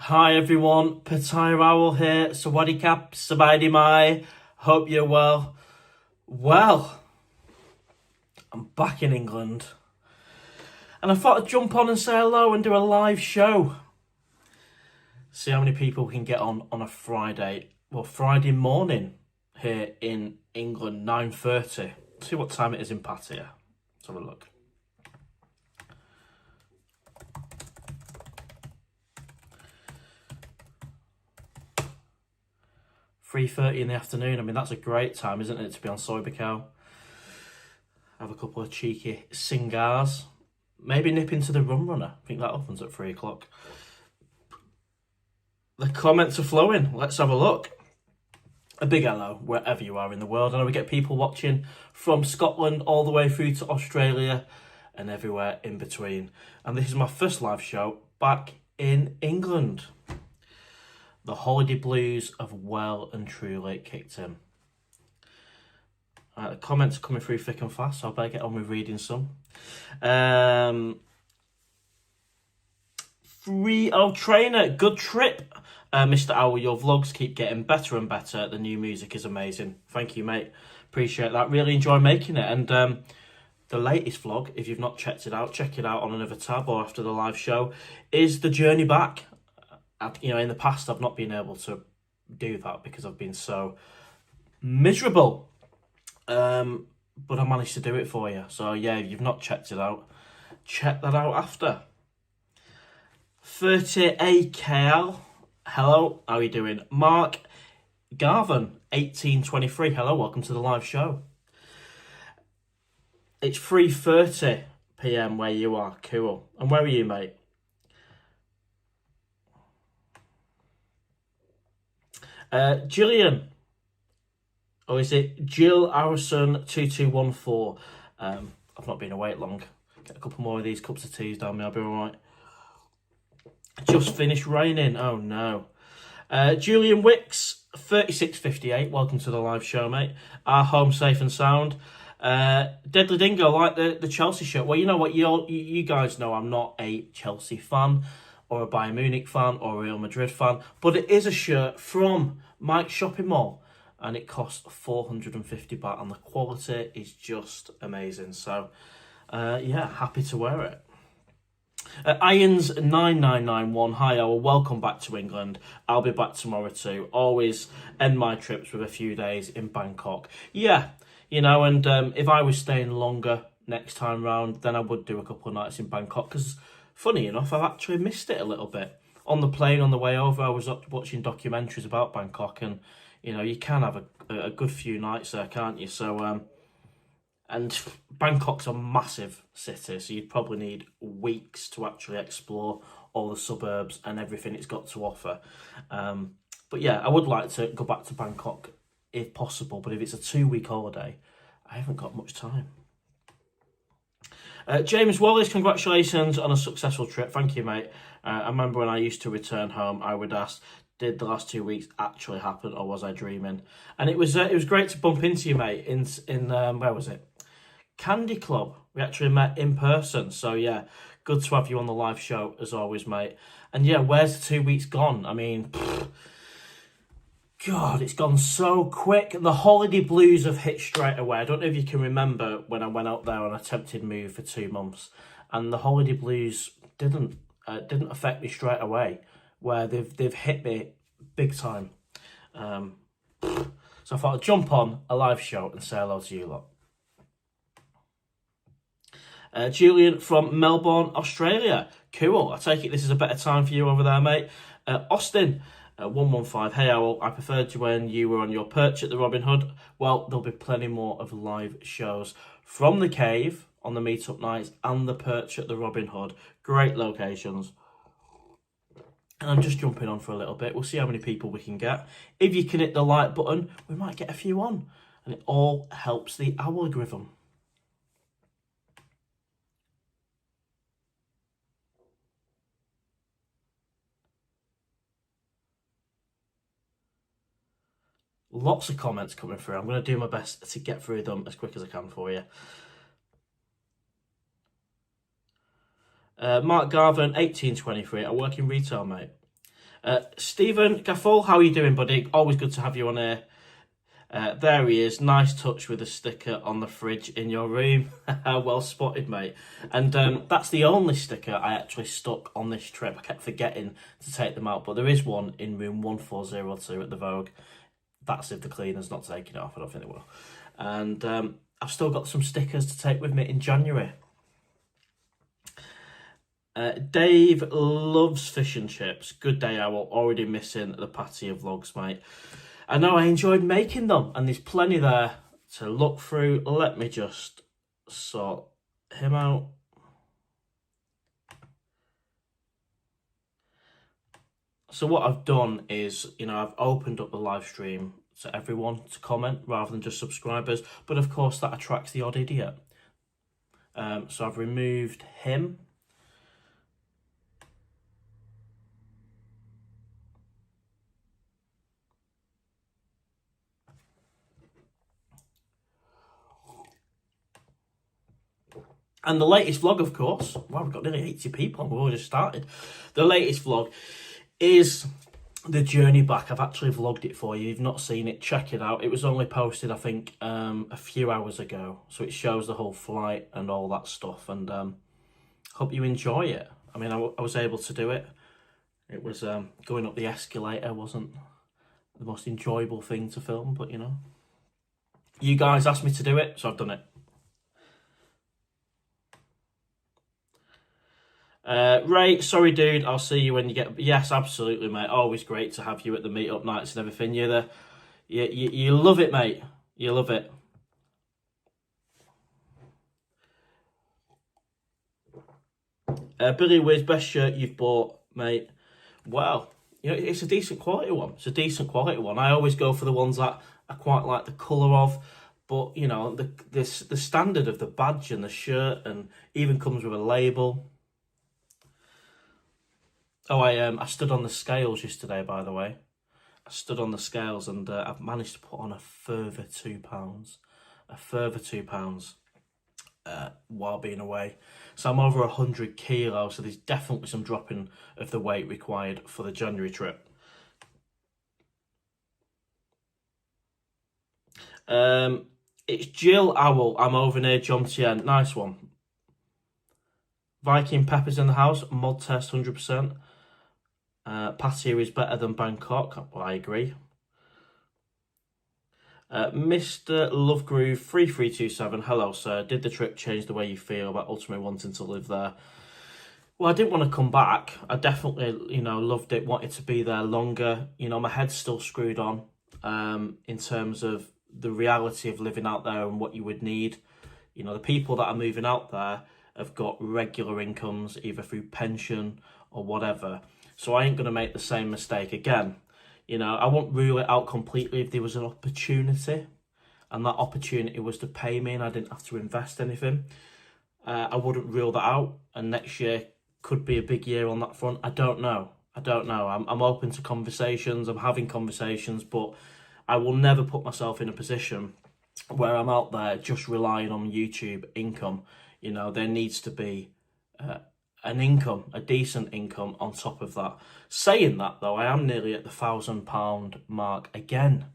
Hi everyone, PattayaOwl here. Sawadee Cap, Sabadi Mai. Hope you're well. Well, I'm back in England, and I thought I'd jump on and say hello and do a live show. See how many people we can get on a Friday. Well, Friday morning here in England, 9:30. See what time it is in Pattaya. Let's have a look. $3:30 in the afternoon. I mean, that's a great time, isn't it, to be on Soybecow? Have a couple of cheeky cigars. Maybe nip into the Rum Runner. I think that opens at 3 o'clock. The comments are flowing. Let's have a look. A big hello wherever you are in the world. I know we get people watching from Scotland all the way through to Australia and everywhere in between. And this is my first live show back in England. The holiday blues have well and truly kicked in. The comments are coming through thick and fast, so I better get on with reading some. 3-0 Trainer, good trip. Mr. Owl, your vlogs keep getting better and better. The new music is amazing. Thank you, mate. Appreciate that. Really enjoy making it. And the latest vlog, if you've not checked it out, check it out on another tab or after the live show, is the journey back. In the past, I've not been able to do that because I've been so miserable. But I managed to do it for you. So, yeah, if you've not checked it out, check that out after. 30AKL, hello, how are you doing? Mark Garvin, 1823, hello, welcome to the live show. It's 3:30 PM where you are, cool. And where are you, mate? Gillian, or is it Jill Harrison 2214? I've not been awake long. Get a couple more of these cups of teas down me, I'll be alright. Just finished raining, oh no. Julian Wicks 3658, welcome to the live show, mate. Our home safe and sound. Deadly Dingo, like the Chelsea shirt. Well, you know what, you guys know I'm not a Chelsea fan or a Bayern Munich fan or a Real Madrid fan, but it is a shirt from Mike's Shopping Mall and it costs 450 baht and the quality is just amazing. So yeah, happy to wear it. Irons9991, hi Owl, welcome back to England. I'll be back tomorrow too. Always end my trips with a few days in Bangkok. Yeah, and if I was staying longer next time round, then I would do a couple of nights in Bangkok, because funny enough, I've actually missed it a little bit. On the plane on the way over, I was watching documentaries about Bangkok, and you can have a good few nights there, can't you? So and Bangkok's a massive city, so you'd probably need weeks to actually explore all the suburbs and everything it's got to offer. But yeah, I would like to go back to Bangkok if possible, but if it's a 2-week holiday, I haven't got much time. James Wallace, congratulations on a successful trip. Thank you, mate. I remember when I used to return home, I would ask, did the last 2 weeks actually happen or was I dreaming? And it was great to bump into you, mate, in where was it? Candy Club. We actually met in person. So, yeah, good to have you on the live show as always, mate. And, yeah, where's the 2 weeks gone? I mean, God, it's gone so quick. The holiday blues have hit straight away. I don't know if you can remember when I went out there on a attempted move for 2 months, and the holiday blues didn't affect me straight away, where they've hit me big time. So I thought I'd jump on a live show and say hello to you lot. Julian from Melbourne, Australia. Cool. I take it this is a better time for you over there, mate. Austin. 115, hey Owl, I preferred you when you were on your perch at the Robin Hood. Well, there'll be plenty more of live shows from the cave on the meetup nights and the perch at the Robin Hood. Great locations. And I'm just jumping on for a little bit. We'll see how many people we can get. If you can hit the like button, we might get a few on. And it all helps the algorithm. Lots of comments coming through. I'm going to do my best to get through them as quick as I can for you. Mark Garvin, 1823. I work in retail, mate. Stephen Gaffol, how are you doing, buddy? Always good to have you on here. There he is. Nice touch with a sticker on the fridge in your room. Well spotted, mate. And that's the only sticker I actually stuck on this trip. I kept forgetting to take them out, but there is one in room 1402 at the Vogue. That's if the cleaner's not taking it off. I don't think they will. And I've still got some stickers to take with me in January. Dave loves fish and chips. Good day, Owl. Already missing the Pattaya vlogs, mate. I know I enjoyed making them, and there's plenty there to look through. Let me just sort him out. So what I've done is, I've opened up the live stream to everyone to comment rather than just subscribers. But of course, that attracts the odd idiot. So I've removed him. And the latest vlog, of course, wow, we've got nearly 80 people and we've already started. The latest vlog is the journey back. I've actually vlogged it for you. If you've not seen it, check it out. It was only posted, I think, a few hours ago. So it shows the whole flight and all that stuff. And hope you enjoy it. I mean, I was able to do it. It was going up the escalator wasn't the most enjoyable thing to film, but, you guys asked me to do it, so I've done it. Ray, sorry dude, I'll see you when you get... Yes, absolutely, mate. Always great to have you at the meet-up nights and everything. You love it, mate. You love it. Billy Wiz, best shirt you've bought, mate. Well, it's a decent quality one. It's a decent quality one. I always go for the ones that I quite like the colour of. But, the standard of the badge and the shirt, and even comes with a label. Oh, I stood on the scales yesterday, by the way. I stood on the scales and I've managed to put on a further £2. A further £2 while being away. So I'm over 100 kilos, so there's definitely some dropping of the weight required for the January trip. It's Jill Owl. I'm over near John Tien. Nice one. Viking Peppers in the house. Mod test 100%. Pattaya is better than Bangkok. Well, I agree. Mr. Lovegroove 3327. Hello, sir. Did the trip change the way you feel about ultimately wanting to live there? Well, I didn't want to come back. I definitely, loved it. Wanted to be there longer. My head's still screwed on in terms of the reality of living out there and what you would need. The people that are moving out there have got regular incomes, either through pension or whatever. So I ain't going to make the same mistake again. I won't rule it out completely if there was an opportunity and that opportunity was to pay me and I didn't have to invest anything. I wouldn't rule that out, and next year could be a big year on that front. I don't know. I'm open to conversations. I'm having conversations, but I will never put myself in a position where I'm out there just relying on YouTube income. There needs to be an income, a decent income on top of that. Saying that, though, I am nearly at the £1,000 mark again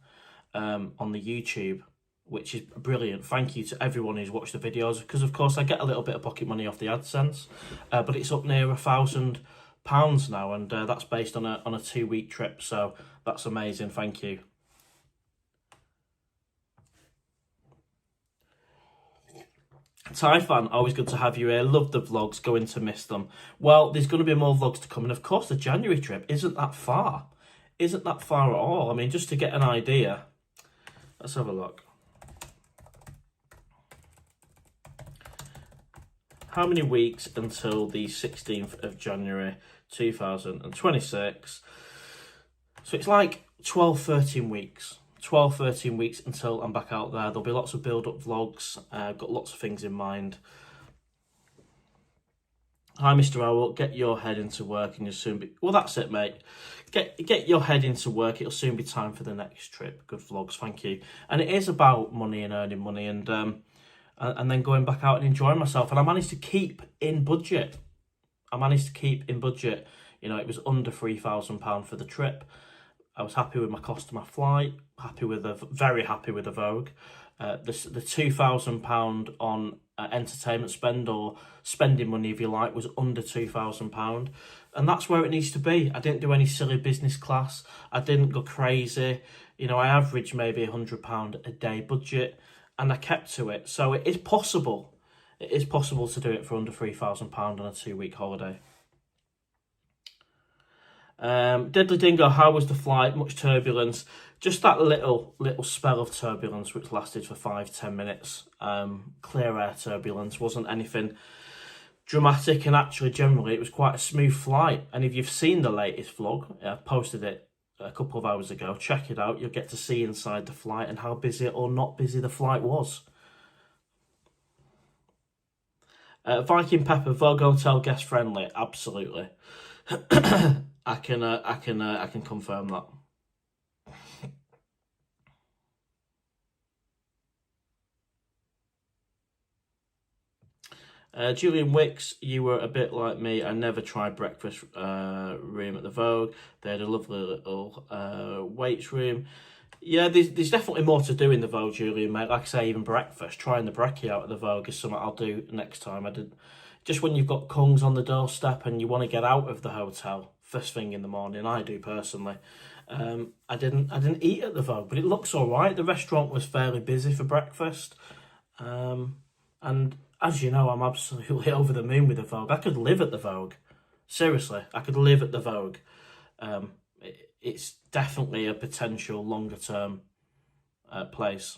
on the YouTube, which is brilliant. Thank you to everyone who's watched the videos, because, of course, I get a little bit of pocket money off the AdSense, but it's up near £1,000 now, and that's based on a 2-week trip, so that's amazing. Thank you. Thai fan, always good to have you here. Love the vlogs, going to miss them. Well, there's going to be more vlogs to come, and of course the January trip isn't that far. Isn't that far at all. I mean, just to get an idea, let's have a look. How many weeks until the 16th of January 2026? So it's like 12, 13 weeks. 12, 13 weeks until I'm back out there. There'll be lots of build-up vlogs. I've got lots of things in mind. Hi, Mr. Owl. Get your head into work and you'll soon be... Well, that's it, mate. Get your head into work. It'll soon be time for the next trip. Good vlogs, thank you. And it is about money and earning money and then going back out and enjoying myself. And I managed to keep in budget. You know, it was under £3,000 for the trip. I was happy with my cost of my flight, very happy with the Vogue. The £2,000 on entertainment spend, or spending money if you like, was under £2,000, and that's where it needs to be. I didn't do any silly business class. I didn't go crazy. You know, I averaged maybe £100 a day budget, and I kept to it. So it is possible. It is possible to do it for under £3,000 on a 2-week holiday. Deadly Dingo, how was the flight? Much turbulence. Just that little spell of turbulence which lasted for 5-10 minutes. Clear air turbulence, wasn't anything dramatic, and actually generally it was quite a smooth flight. And if you've seen the latest vlog, I posted it a couple of hours ago, check it out. You'll get to see inside the flight and how busy or not busy the flight was. Viking Pepper, Vogue Hotel guest friendly, absolutely. I can confirm that. Julian Wicks, you were a bit like me. I never tried breakfast room at the Vogue. They had a lovely little weights room. Yeah, there's definitely more to do in the Vogue, Julian, mate. Like I say, even breakfast, trying the brekkie out at the Vogue is something I'll do next time. Just when you've got Kungs on the doorstep and you want to get out of the hotel first thing in the morning, I do personally. I didn't eat at the Vogue, but it looks all right. The restaurant was fairly busy for breakfast, and as you know, I'm absolutely over the moon with the Vogue. I could live at the Vogue. Seriously, I could live at the Vogue. It's definitely a potential longer term place.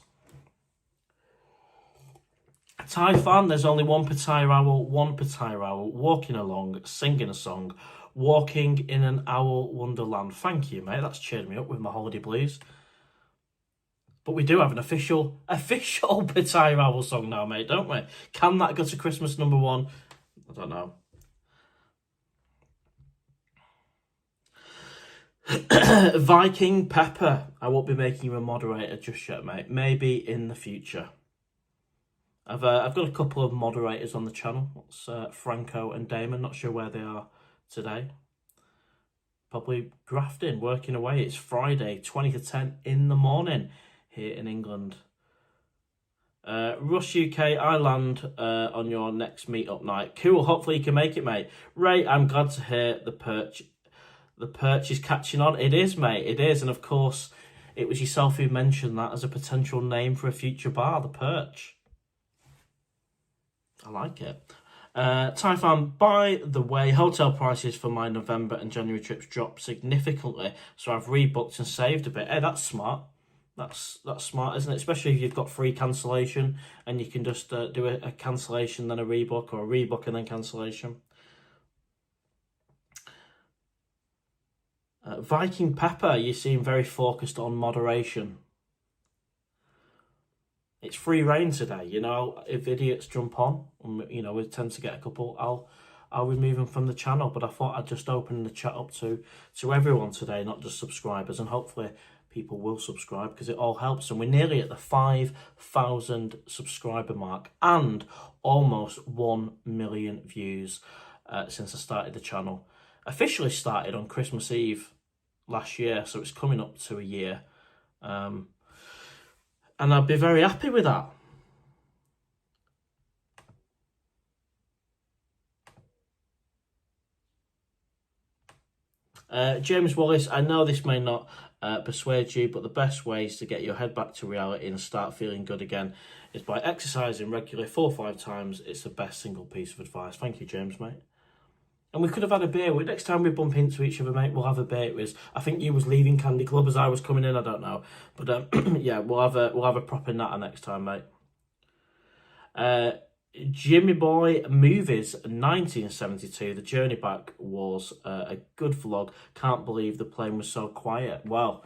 Thai fan, there's only one Pattaya Owl walking along, singing a song, walking in an owl wonderland. Thank you, mate. That's cheered me up with my holiday blues. But we do have an official Pattaya Owl song now, mate, don't we? Can that go to Christmas #1? I don't know. Viking Pepper, I won't be making you a moderator just yet, mate. Maybe in the future. I've got a couple of moderators on the channel. It's Franco and Damon. Not sure where they are today. Probably grafting, working away. It's Friday, 20 to 10 in the morning here in England. Rush UK, I land on your next meetup night. Cool, hopefully you can make it, mate. Ray, I'm glad to hear the perch is catching on. It is, mate, it is. And of course, it was yourself who mentioned that as a potential name for a future bar, the Perch. I like it. Thai fan, by the way, hotel prices for my November and January trips dropped significantly, so I've rebooked and saved a bit. Hey, that's smart. That's smart, isn't it? Especially if you've got free cancellation and you can just do a cancellation, then a rebook, or a rebook and then cancellation. Viking Pepper, you seem very focused on moderation. It's free reign today, you know. If idiots jump on, you know, we tend to get a couple, I'll remove them from the channel. But I thought I'd just open the chat up to everyone today, not just subscribers, and hopefully people will subscribe because it all helps. And we're nearly at the 5,000 subscriber mark and almost 1 million views since I started the channel. Officially started on Christmas Eve last year, so it's coming up to a year. And I'd be very happy with that. James Wallace, I know this may not persuade you, but the best ways to get your head back to reality and start feeling good again is by exercising regularly 4 or 5 times. It's the best single piece of advice. Thank you, James, mate. And we could have had a beer. Next time we bump into each other, mate, we'll have a beer. I think you was leaving Candy Club as I was coming in. I don't know, but yeah, we'll have a proper natter next time, mate. Jimmy Boy Movies 1972. The journey back was a good vlog. Can't believe the plane was so quiet. Well,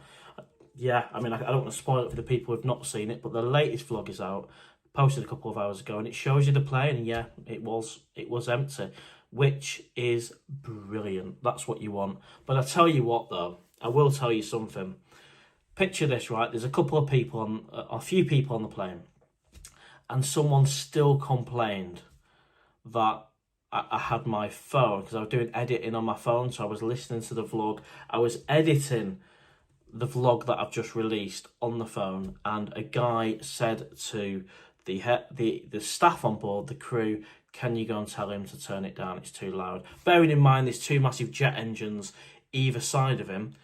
yeah. I mean, I don't want to spoil it for the people who've not seen it, but the latest vlog is out. Posted a couple of hours ago, and it shows you the plane. And yeah, it was empty, which is brilliant. That's what you want. But I tell you what, though, I will tell you something. Picture this, right? There's a couple of people a few people on the plane, and someone still complained that I had my phone, because I was doing editing on my phone, so I was listening to the vlog. I was editing the vlog that I've just released on the phone, and a guy said to the staff on board, the crew, can you go and tell him to turn it down, it's too loud. Bearing in mind there's two massive jet engines either side of him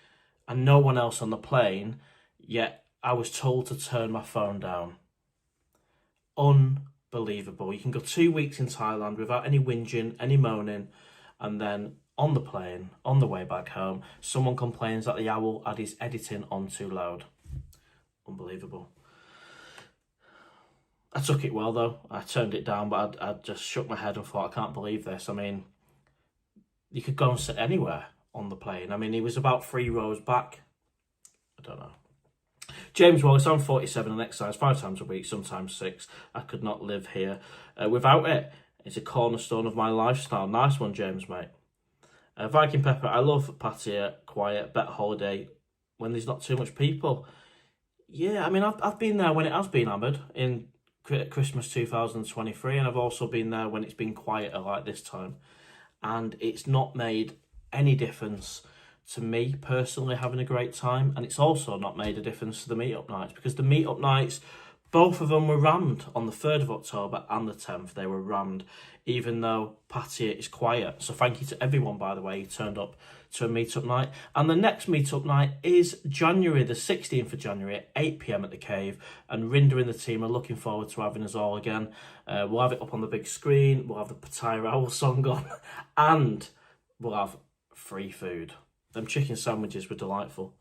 and no one else on the plane, yet I was told to turn my phone down. Unbelievable. You can go 2 weeks in Thailand without any whinging, any moaning, and then on the plane, on the way back home, someone complains that the owl had his editing on too loud. Unbelievable. I took it well though. I turned it down, but I just shook my head and thought, I can't believe this. I mean, you could go and sit anywhere on the plane. I mean, he was about 3 rows back. I don't know. James Wallace, I'm 47 and exercise 5 times a week, sometimes 6. I could not live here without it. It's a cornerstone of my lifestyle. Nice one, James, mate. Viking Pepper, I love Pattaya, quiet, better holiday when there's not too much people. Yeah, I mean, I've been there when it has been hammered in Christmas 2023, and I've also been there when it's been quieter like this time, and it's not made any difference to me personally having a great time, and it's also not made a difference to the meetup nights, because the meetup nights, both of them were rammed on the 3rd of October and the 10th. They were rammed, even though Pattaya is quiet. So thank you to everyone, by the way, who turned up to a meetup night. And the next meetup night is January the 16th of January at 8 p.m. at the Cave. And Rinder and the team are looking forward to having us all again. We'll have it up on the big screen. We'll have the PattayaOwl song on. And we'll have free food. Them chicken sandwiches were delightful.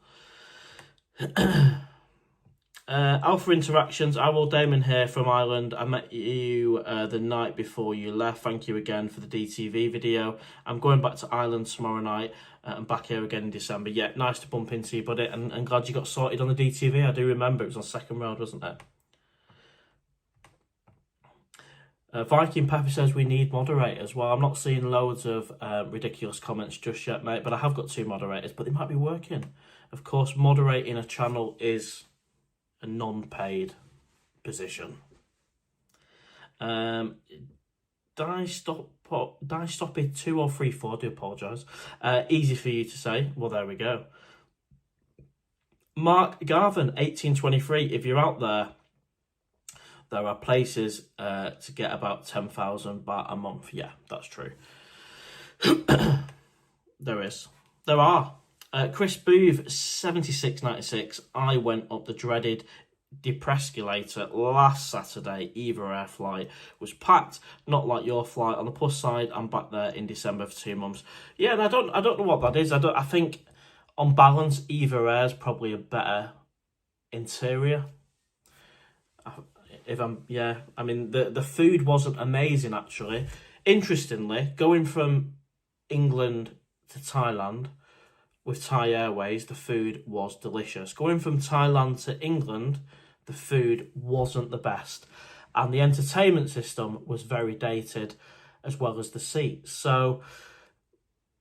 Alpha Interactions, Owl Damon here from Ireland. I met you the night before you left. Thank you again for the DTV video. I'm going back to Ireland tomorrow night and back here again in December. Yeah, nice to bump into you, buddy, and glad you got sorted on the DTV. I do remember it was on Second Road, wasn't it? Viking Pepper says we need moderators. Well, I'm not seeing loads of ridiculous comments just yet, mate, but I have got 2 moderators, but they might be working. Of course, moderating a channel is a non-paid position. Die Stop It 2034, do apologise. Easy for you to say. Well, there we go. Mark Garvin, 1823. If you're out there are places to get about 10,000 baht a month. Yeah, that's true. There are. Chris Booth, 7696. I went up the dreaded depresculator last Saturday. Either air flight was packed, not like your flight. On the plus side, I'm back there in December for 2 months. Yeah, and I don't know what that is. I think on balance, Either Air is probably a better interior. I mean, the food wasn't amazing actually. Interestingly, going from England to Thailand with Thai Airways, the food was delicious. Going from Thailand to England, the food wasn't the best. And the entertainment system was very dated, as well as the seats. So,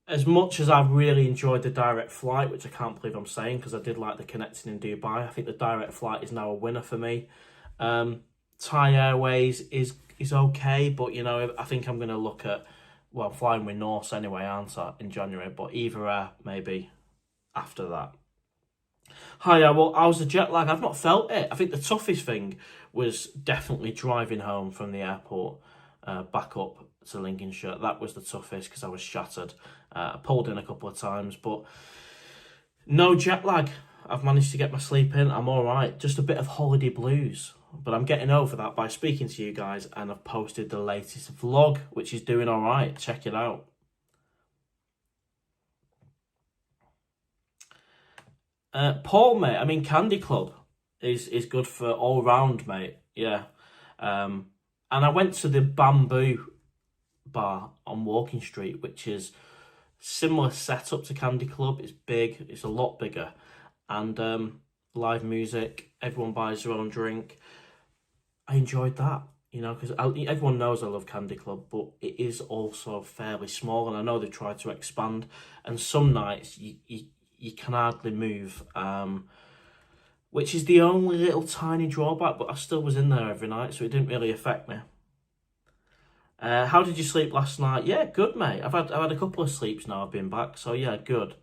as much as I really enjoyed the direct flight, which I can't believe I'm saying, because I did like the connecting in Dubai, I think the direct flight is now a winner for me. Thai Airways is okay, but, you know, I think I'm going to look at, well, I'm flying with Norse anyway, aren't I, in January, but Either Air maybe after that. Hi, well, how's the jet lag? I've not felt it. I think the toughest thing was definitely driving home from the airport back up to Lincolnshire. That was the toughest because I was shattered. I pulled in a couple of times, but no jet lag. I've managed to get my sleep in. I'm all right. Just a bit of holiday blues. But I'm getting over that by speaking to you guys, and I've posted the latest vlog, which is doing all right. Check it out. Paul, mate, I mean, Candy Club is good for all round, mate. Yeah. And I went to the Bamboo Bar on Walking Street, which is similar setup to Candy Club. It's big. It's a lot bigger. And live music. Everyone buys their own drink. I enjoyed that, you know, because everyone knows I love Candy Club, but it is also fairly small, and I know they tried to expand, and some nights you can hardly move, which is the only little tiny drawback, but I still was in there every night, so it didn't really affect me. How did you sleep last night? Yeah, good, mate. I've had a couple of sleeps now. I've been back, so yeah, good.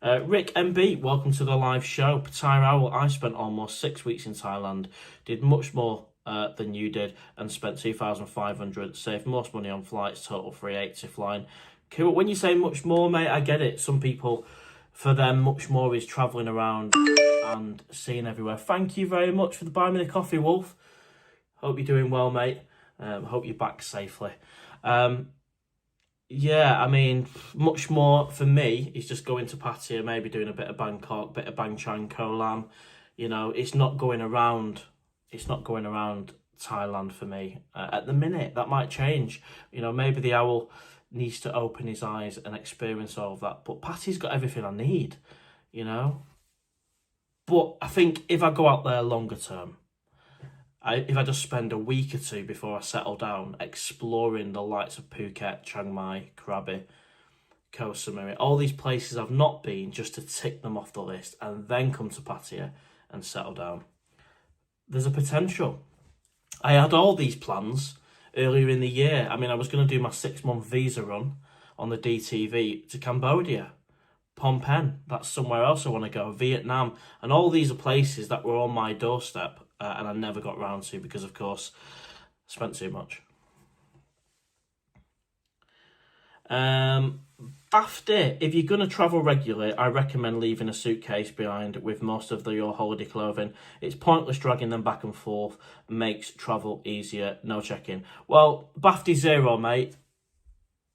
Rick MB, welcome to the live show. PattayaOwl, I spent almost 6 weeks in Thailand, did much more than you did, and spent 2,500. Saved most money on flights, total 380 flying. Cool. When you say much more, mate, I get it. Some people, for them, much more is travelling around and seeing everywhere. Thank you very much for the buy me the coffee, Wolf. Hope you're doing well, mate. Hope you're back safely. Yeah, I mean, much more for me is just going to Pattaya, maybe doing a bit of Bangkok, bit of Bang Chang Koh Lam. You know, it's not going around. It's not going around Thailand for me at the minute. That might change. You know, maybe the owl needs to open his eyes and experience all of that. But Patty's got everything I need. You know. But I think if I go out there longer term, if I just spend a week or two before I settle down exploring the likes of Phuket, Chiang Mai, Krabi, Koh Samui, all these places I've not been, just to tick them off the list and then come to Pattaya and settle down, there's a potential. I had all these plans earlier in the year. I mean, I was going to do my 6-month visa run on the DTV to Cambodia, Phnom Penh, that's somewhere else I want to go, Vietnam, and all these are places that were on my doorstep. And I never got round to because, of course, I spent too much. After, if you're going to travel regularly, I recommend leaving a suitcase behind with most of your holiday clothing. It's pointless dragging them back and forth. Makes travel easier. No check-in. Well, Bafty Zero, mate.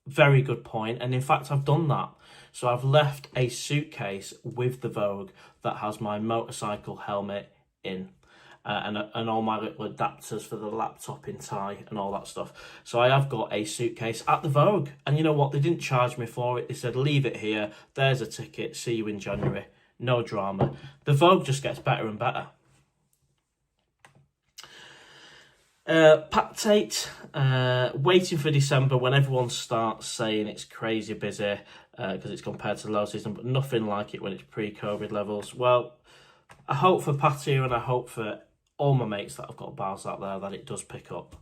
Very good point. And in fact, I've done that. So I've left a suitcase with the Vogue that has my motorcycle helmet in. And all my little adapters for the laptop in Thai and all that stuff. So I have got a suitcase at the Vogue. And you know what? They didn't charge me for it. They said, leave it here. There's a ticket. See you in January. No drama. The Vogue just gets better and better. Pat Tate, waiting for December when everyone starts saying it's crazy busy because it's compared to the low season, but nothing like it when it's pre-COVID levels. Well, I hope for Pattaya and I hope for all my mates that have got bars out there that it does pick up.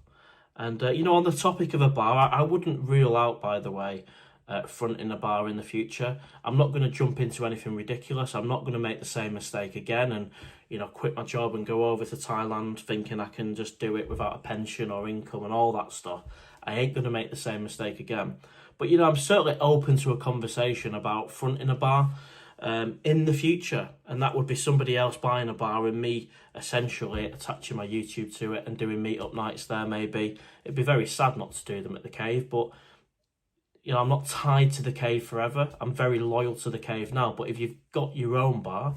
And, you know, on the topic of a bar, I wouldn't rule out, by the way, fronting a bar in the future. I'm not going to jump into anything ridiculous. I'm not going to make the same mistake again and, you know, quit my job and go over to Thailand thinking I can just do it without a pension or income and all that stuff. I ain't going to make the same mistake again. But, you know, I'm certainly open to a conversation about fronting a bar in the future, and that would be somebody else buying a bar and me essentially attaching my YouTube to it and doing meet-up nights there. Maybe it'd be very sad not to do them at the Cave, but you know, I'm not tied to the Cave forever. I'm very loyal to the Cave now, but if you've got your own bar,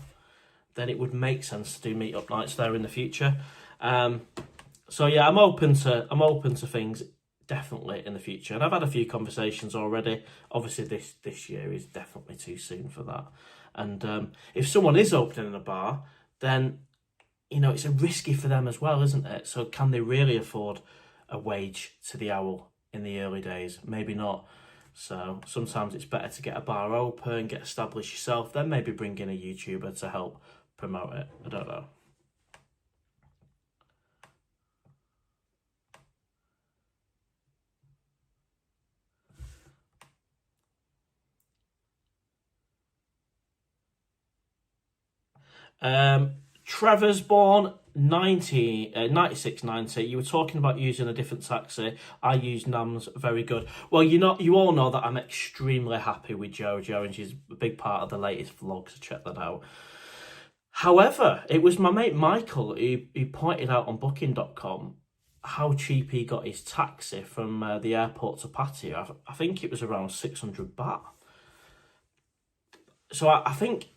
then it would make sense to do meet-up nights there in the future. So yeah, I'm open to things definitely in the future, and I've had a few conversations already. Obviously this year is definitely too soon for that, and if someone is opening a bar, then you know it's risky for them as well, isn't it? So can they really afford a wage to the owl in the early days? Maybe not. So sometimes it's better to get a bar open, get established yourself, then maybe bring in a YouTuber to help promote it. I don't know. Trevor's born 9690. You were talking about using a different taxi. I use Nam's, very good. Well, you all know that I'm extremely happy with Jojo, and she's a big part of the latest vlog, so check that out. However, it was my mate Michael who pointed out on booking.com how cheap he got his taxi from the airport to Pattaya. I think it was around 600 baht. So I think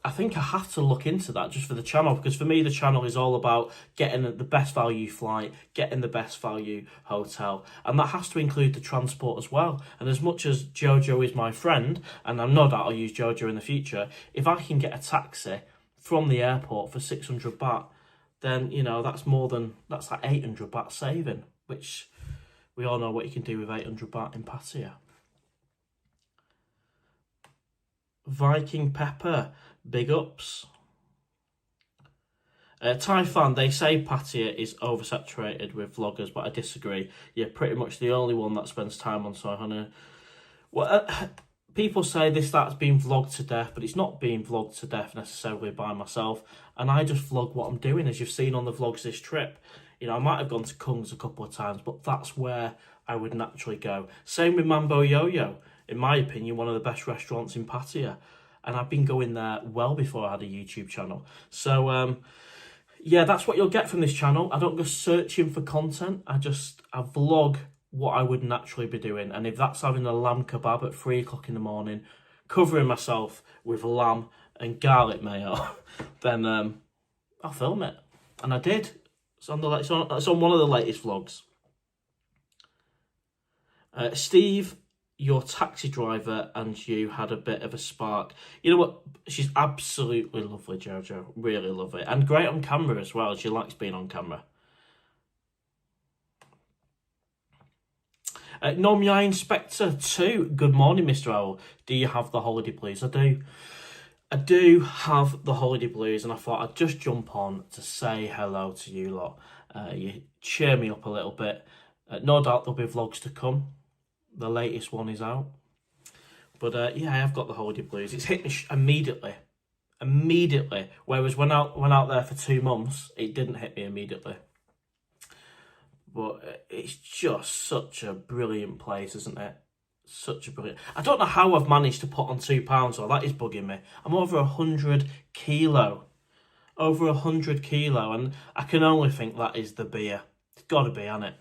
I have to look into that just for the channel, because for me the channel is all about getting the best value flight, getting the best value hotel, and that has to include the transport as well. And as much as Jojo is my friend, and I'm no doubt I'll use Jojo in the future, if I can get a taxi from the airport for 600 baht, then you know that's like 800 baht saving, which we all know what you can do with 800 baht in Pattaya. Viking Pepper, big ups. Thai fan, they say Pattaya is oversaturated with vloggers, but I disagree. You're pretty much the only one that spends time on Soy Honey. Well, people say that's being vlogged to death, but it's not being vlogged to death necessarily by myself. And I just vlog what I'm doing, as you've seen on the vlogs this trip. You know, I might have gone to Kung's a couple of times, but that's where I would naturally go. Same with Mambo Yo-Yo. In my opinion, one of the best restaurants in Pattaya. And I've been going there well before I had a YouTube channel. So, yeah, that's what you'll get from this channel. I don't go searching for content. I vlog what I would naturally be doing. And if that's having a lamb kebab at 3 o'clock in the morning, covering myself with lamb and garlic mayo, then I'll film it. And I did. It's on one of the latest vlogs. Steve, your taxi driver and you had a bit of a spark. You know what? She's absolutely lovely, Jojo. Really lovely. And great on camera as well. She likes being on camera. Nomyai Inspector 2. Good morning, Mr. Owl. Do you have the holiday blues? I do. I do have the holiday blues, and I thought I'd just jump on to say hello to you lot. You cheer me up a little bit. No doubt there'll be vlogs to come. The latest one is out. But yeah, I have got the holiday blues. It's hit me immediately. Immediately. Whereas when out there for 2 months, it didn't hit me immediately. But it's just such a brilliant place, isn't it? Such a brilliant... I don't know how I've managed to put on 2 pounds, or that is bugging me. I'm over 100 kilo. Over 100 kilo, and I can only think that is the beer. It's got to be, hasn't it?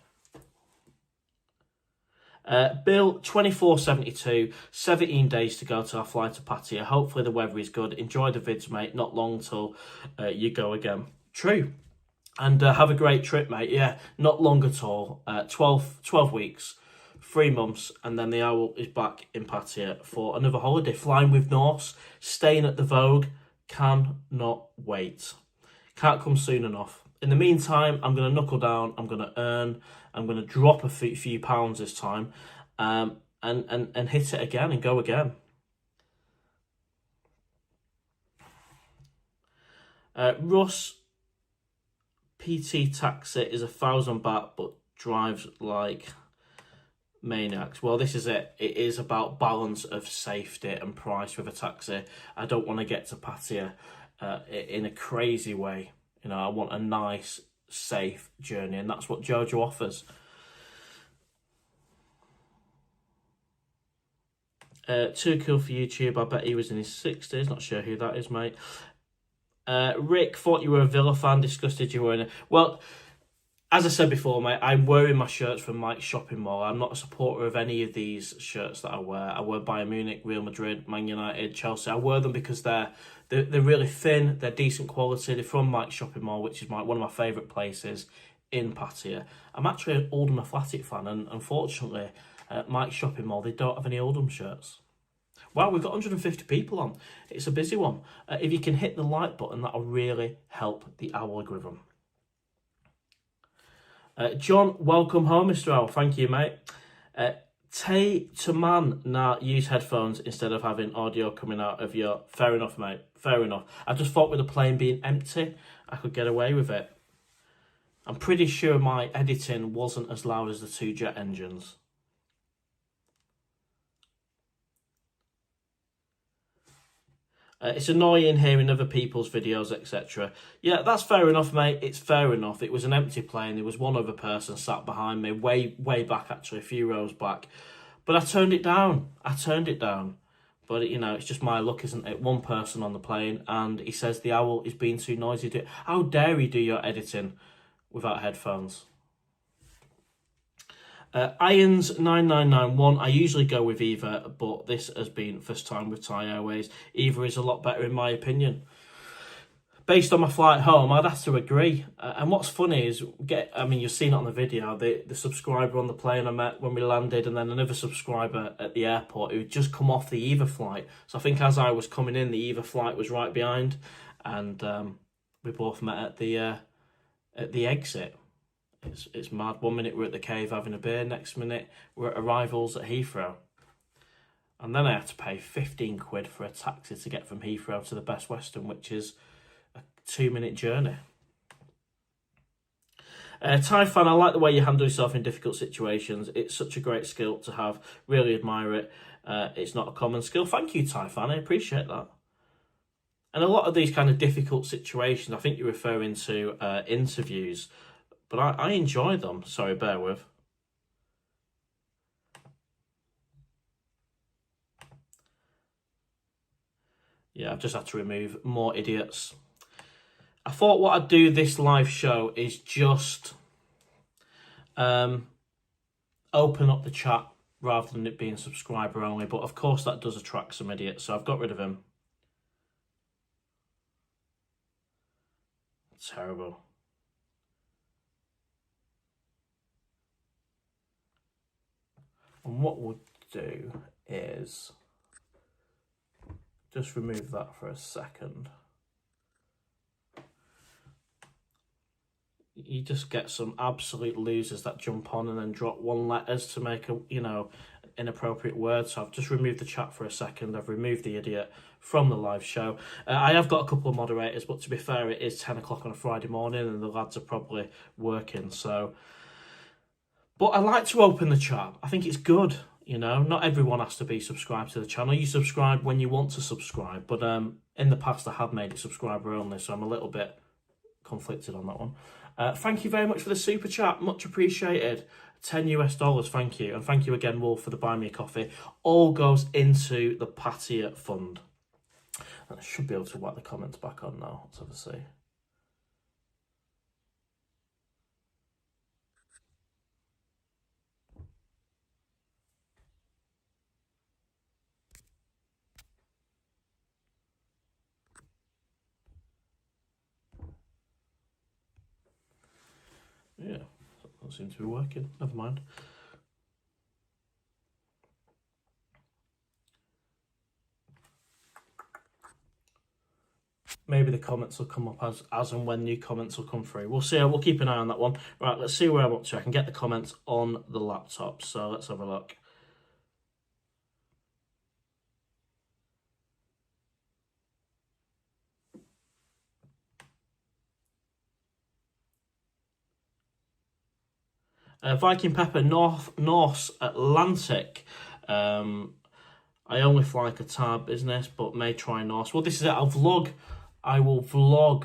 Bill, 2472, 17 days to go till I fly to Pattaya. Hopefully the weather is good. Enjoy the vids, mate. Not long till you go again. True. And have a great trip, mate. Yeah, not long at all. 12 weeks, 3 months, and then the owl is back in Pattaya for another holiday. Flying with Norse, staying at the Vogue. Cannot wait. Can't come soon enough. In the meantime, I'm going to knuckle down. I'm going to earn. I'm going to drop a few pounds this time, and hit it again and go again. Russ, PT taxi is 1,000 baht, but drives like maniacs. Well, this is it. It is about balance of safety and price with a taxi. I don't want to get to Pattaya in a crazy way. You know, I want a nice, safe journey, and that's what Jojo offers. Too cool for YouTube. I bet he was in his 60s. Not sure who that is, mate. Rick, thought you were a Villa fan. Disgusted you weren't. Well, as I said before, mate, I'm wearing my shirts from Mike's Shopping Mall. I'm not a supporter of any of these shirts that I wear. I wear Bayern Munich, Real Madrid, Man United, Chelsea. I wear them because they're really thin, they're decent quality. They're from Mike's Shopping Mall, which is one of my favourite places in Pattaya. I'm actually an Oldham Athletic fan, and unfortunately, Mike's Shopping Mall, they don't have any Oldham shirts. Wow, we've got 150 people on. It's a busy one. If you can hit the like button, that'll really help the algorithm. John, welcome home, Mr. Owl. Thank you, mate. Tay to man, nah, use headphones instead of having audio coming out of your... Fair enough, mate. Fair enough. I just thought with the plane being empty, I could get away with it. I'm pretty sure my editing wasn't as loud as the 2 jet engines. It's annoying hearing other people's videos, etc. Yeah, that's fair enough, mate. It's fair enough. It was an empty plane. There was one other person sat behind me, way back, actually, a few rows back. But I turned it down. But, you know, it's just my luck, isn't it? One person on the plane, and he says the owl is being too noisy. How dare he do your editing without headphones? Irons9991, I usually go with Eva, but this has been first time with Thai Airways. Eva is a lot better in my opinion. Based on my flight home, I'd have to agree. And what's funny is, you've seen it on the video, the subscriber on the plane I met when we landed, and then another subscriber at the airport who'd just come off the Eva flight. So I think as I was coming in, the Eva flight was right behind, and we both met at the exit. It's mad. 1 minute we're at the cave having a beer, next minute we're at arrivals at Heathrow. And then I had to pay 15 quid for a taxi to get from Heathrow to the Best Western, which is a 2-minute journey. Thai fan, I like the way you handle yourself in difficult situations. It's such a great skill to have. Really admire it. It's not a common skill. Thank you, Thai fan. I appreciate that. And a lot of these kind of difficult situations, I think you're referring to interviews, but I enjoy them. Sorry, bear with. Yeah, I've just had to remove more idiots. I thought what I'd do this live show is just open up the chat rather than it being subscriber only. But of course that does attract some idiots, so I've got rid of him. Terrible. And what we'll do is just remove that for a second. You just get some absolute losers that jump on and then drop one letters to make a, inappropriate word. So I've just removed the chat for a second. I've removed the idiot from the live show. I have got a couple of moderators, but to be fair, it is 10 o'clock on a Friday morning and the lads are probably working. So, but I like to open the chat. I think it's good. Not everyone has to be subscribed to the channel. You subscribe when you want to subscribe. But in the past, I have made it subscriber only, so I'm a little bit conflicted on that one. Thank you very much for the super chat. Much appreciated. $10 thank you. And thank you again, Wolf, for the buy me a coffee. All goes into the Pattaya fund. And I should be able to whack the comments back on now. Let's have a see. Yeah, that seems to be working. Never mind. Maybe the comments will come up as and when new comments will come through. We'll see. We'll keep an eye on that one. Right, let's see where I'm up to. I can get the comments on the laptop, so let's have a look. Viking Pepper, North Atlantic. I only fly Qatar business, but may try Norse. Well, this is it. I will vlog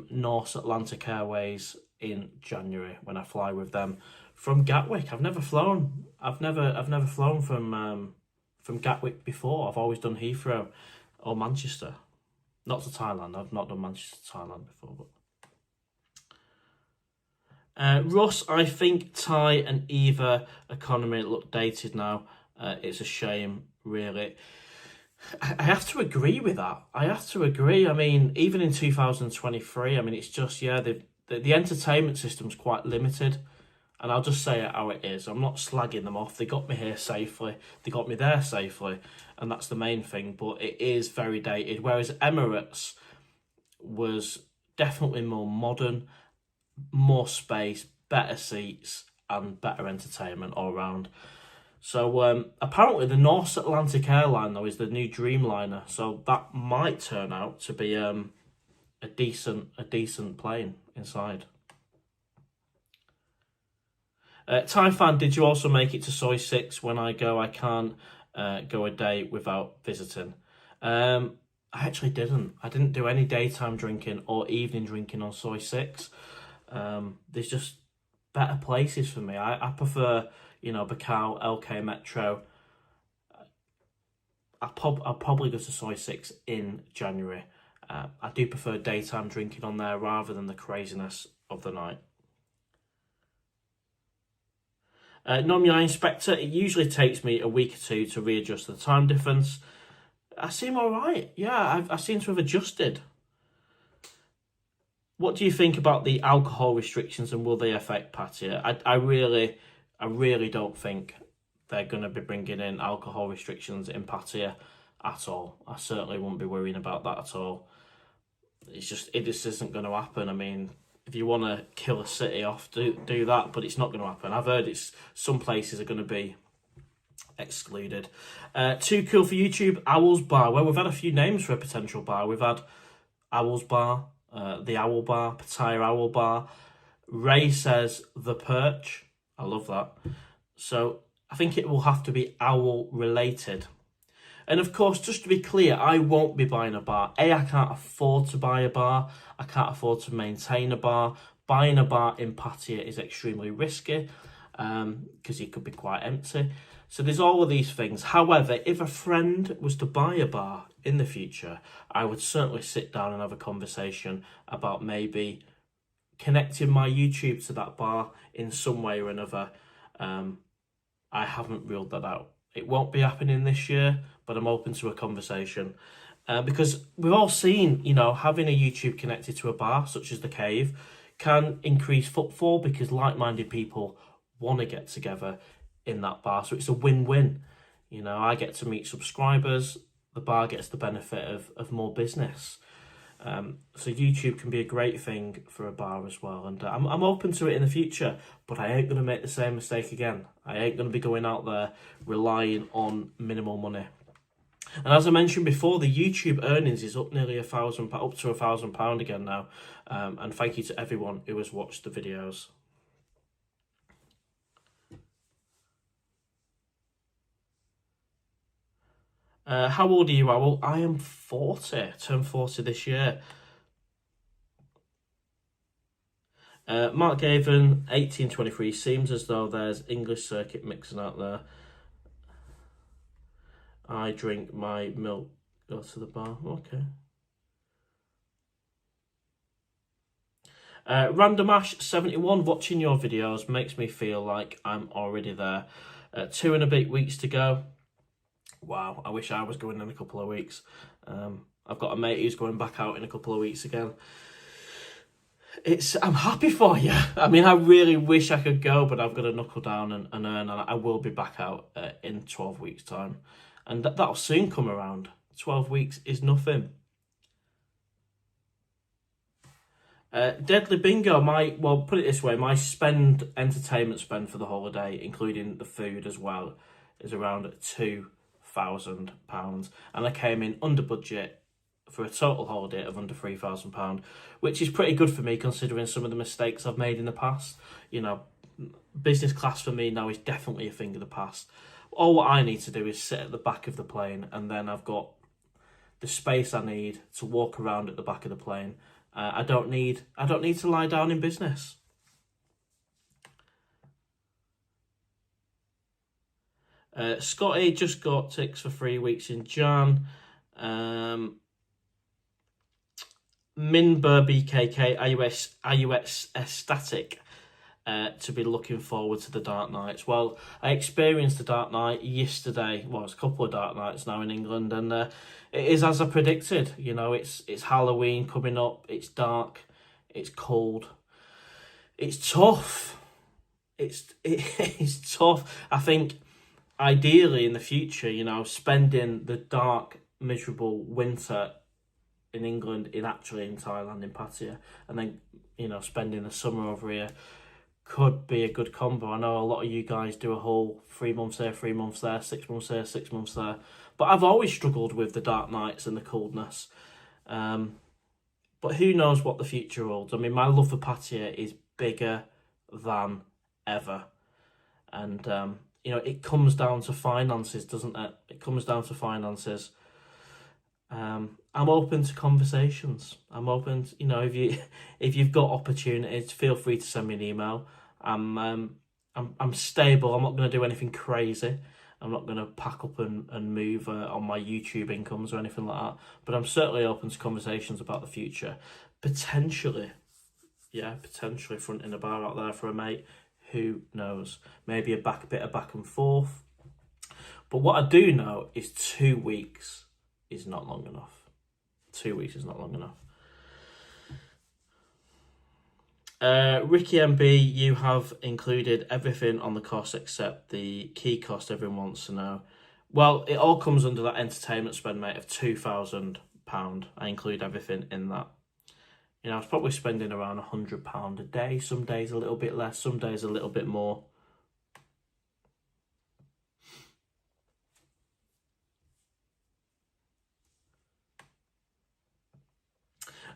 North Atlantic Airways in January when I fly with them from Gatwick. I've never flown. I've never flown from Gatwick before. I've always done Heathrow or Manchester. Not to Thailand. I've not done Manchester to Thailand before, but. Russ, I think Thai and Eva economy look dated now. It's a shame, really. I have to agree with that. I have to agree. I mean, even in 2023, it's just, the entertainment system's quite limited. And I'll just say it how it is. I'm not slagging them off. They got me here safely. They got me there safely. And that's the main thing. But it is very dated. Whereas Emirates was definitely more modern, more space, better seats, and better entertainment all around. So apparently the North Atlantic airline though is the new Dreamliner, so that might turn out to be a decent plane inside. Thai fan, did you also make it to Soy 6? When I go, I can't go a day without visiting. I actually didn't. I didn't do any daytime drinking or evening drinking on Soy 6. There's just better places for me. I prefer, Bacau, LK Metro. I'll probably go to Soy 6 in January. I do prefer daytime drinking on there rather than the craziness of the night. Nomyai Inspector, it usually takes me a week or two to readjust to the time difference. I seem all right. Yeah, I seem to have adjusted. What do you think about the alcohol restrictions and will they affect Pattaya? I really don't think they're going to be bringing in alcohol restrictions in Pattaya at all. I certainly wouldn't be worrying about that at all. It just isn't going to happen. I mean, if you want to kill a city off, do that, but it's not going to happen. I've heard some places are going to be excluded. Too cool for YouTube, Owl's Bar. Well, we've had a few names for a potential bar. We've had Owl's Bar, the Owl Bar, Pattaya Owl Bar. Ray says the perch. I love that. So I think it will have to be owl related. And of course, just to be clear, I won't be buying a bar. A, I can't afford to buy a bar. I can't afford to maintain a bar. Buying a bar in Pattaya is extremely risky because it could be quite empty. So there's all of these things. However, if a friend was to buy a bar in the future, I would certainly sit down and have a conversation about maybe connecting my YouTube to that bar in some way or another. I haven't ruled that out. It won't be happening this year, but I'm open to a conversation. Because we've all seen, you know, having a YouTube connected to a bar, such as The Cave, can increase footfall because like-minded people want to get together in that bar. So it's a win-win. You know, I get to meet subscribers, the bar gets the benefit of more business. So YouTube can be a great thing for a bar as well, and I'm open to it in the future, but I ain't going to make the same mistake again. I ain't going to be going out there relying on minimal money. And as I mentioned before, the YouTube earnings is up nearly £1,000, up to £1,000 again now. And thank you to everyone who has watched the videos. How old are you, Owl? I am 40, turned 40 this year. Mark Gaven, 1823. Seems as though there's English circuit mixing out there. I drink my milk, go to the bar. Okay. Random Ash 71, watching your videos makes me feel like I'm already there. 2 and a bit weeks to go. Wow, I wish I was going in a couple of weeks. I've got a mate who's going back out in a couple of weeks again. I'm happy for you. I mean, I really wish I could go, but I've got to knuckle down and earn, and I will be back out in 12 weeks' time. And that'll soon come around. 12 weeks is nothing. Deadly Bingo, well, put it this way, my entertainment spend for the holiday, including the food as well, is around £2,000. And I came in under budget for a total holiday of under £3,000, which is pretty good for me considering some of the mistakes I've made in the past. You know, business class for me now is definitely a thing of the past. All what I need to do is sit at the back of the plane, and then I've got the space I need to walk around at the back of the plane. I don't need to lie down in business. Scotty just got ticks for 3 weeks in Jan. Minber BKK, are you ecstatic to be looking forward to the dark nights? Well, I experienced the dark night yesterday. Well, it's a couple of dark nights now in England, and it is as I predicted. You know, it's Halloween coming up. It's dark. It's cold. It's tough. It's tough. I think ideally in the future, you know, spending the dark, miserable winter in England, in Thailand, in Pattaya, and then, you know, spending the summer over here could be a good combo. I know a lot of you guys do a whole 3 months there, 3 months there, 6 months there, 6 months there. But I've always struggled with the dark nights and the coldness. But who knows what the future holds. I mean, my love for Pattaya is bigger than ever. And, you know, it comes down to finances, doesn't it? It comes down to finances. I'm open to conversations. I'm open to, you know, if you've got opportunities, feel free to send me an email. I'm stable. I'm not going to do anything crazy. I'm not going to pack up and move on my YouTube incomes or anything like that. But I'm certainly open to conversations about the future. Potentially fronting a bar out there for a mate. Who knows? Maybe a bit of back and forth. But what I do know is 2 weeks is not long enough. 2 weeks is not long enough. Ricky MB, you have included everything on the cost except the key cost everyone wants to know. Well, it all comes under that entertainment spend, mate, of £2,000. I include everything in that. You know, I was probably spending around £100 a day. Some days a little bit less, some days a little bit more.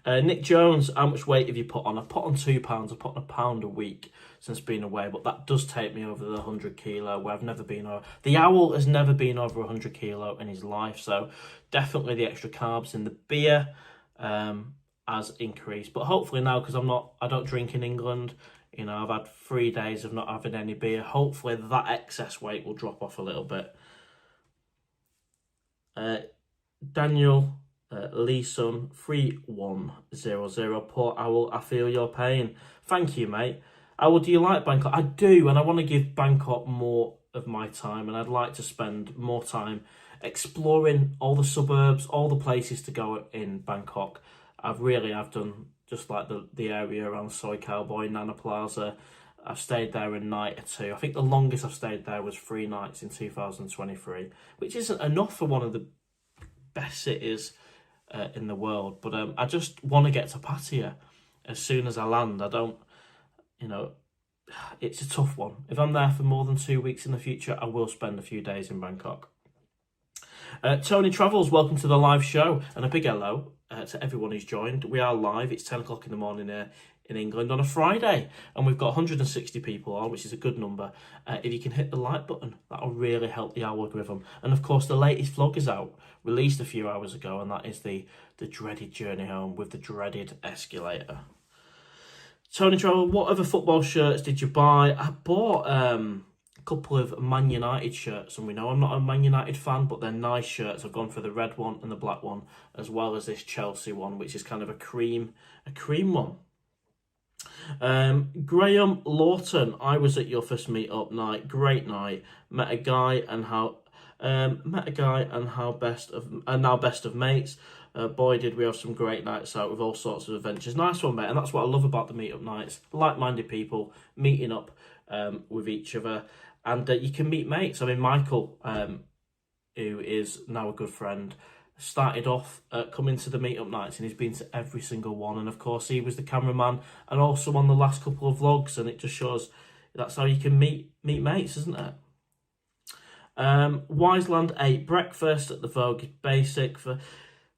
Nick Jones, how much weight have you put on? I've put on £2. I've put on £1 a week since being away, but that does take me over the 100 kilo, where I've never been over. The owl has never been over 100 kilo in his life, so definitely the extra carbs in the beer has increased. But hopefully now, because I don't drink in England, you know, I've had 3 days of not having any beer. Hopefully that excess weight will drop off a little bit. Daniel Leeson 3100. Poor Owl, I feel your pain. Thank you, mate. Owl, do you like Bangkok? I do, and I want to give Bangkok more of my time, and I'd like to spend more time exploring all the suburbs, all the places to go in Bangkok. I've done just like the area around Soy Cowboy, Nana Plaza. I've stayed there a night or two. I think the longest I've stayed there was 3 nights in 2023, which isn't enough for one of the best cities in the world. But I just want to get to Pattaya as soon as I land. I don't, you know, it's a tough one. If I'm there for more than 2 weeks in the future, I will spend a few days in Bangkok. Tony Travels, welcome to the live show, and a big hello to everyone who's joined. We are live. It's 10 o'clock in the morning here in England on a Friday, and we've got 160 people on, which is a good number. If you can hit the like button, that'll really help the algorithm. And of course, the latest vlog is out, released a few hours ago, and that is the dreaded journey home with the dreaded escalator. Tony Travel, what other football shirts did you buy? I bought a couple of Man United shirts, and we know I'm not a Man United fan, but they're nice shirts. I've gone for the red one and the black one, as well as this Chelsea one, which is kind of a cream one. Graham Lawton, I was at your first meet-up night. Great night. Met a guy and now best of mates. Boy, did we have some great nights out with all sorts of adventures. Nice one, mate. And that's what I love about the meet-up nights. Like-minded people meeting up with each other. And you can meet mates. I mean, Michael, who is now a good friend, started off coming to the meet-up nights, and he's been to every single one. And of course, he was the cameraman and also on the last couple of vlogs. And it just shows that's how you can meet mates, isn't it? Wiseland 8, breakfast at the Vogue is basic.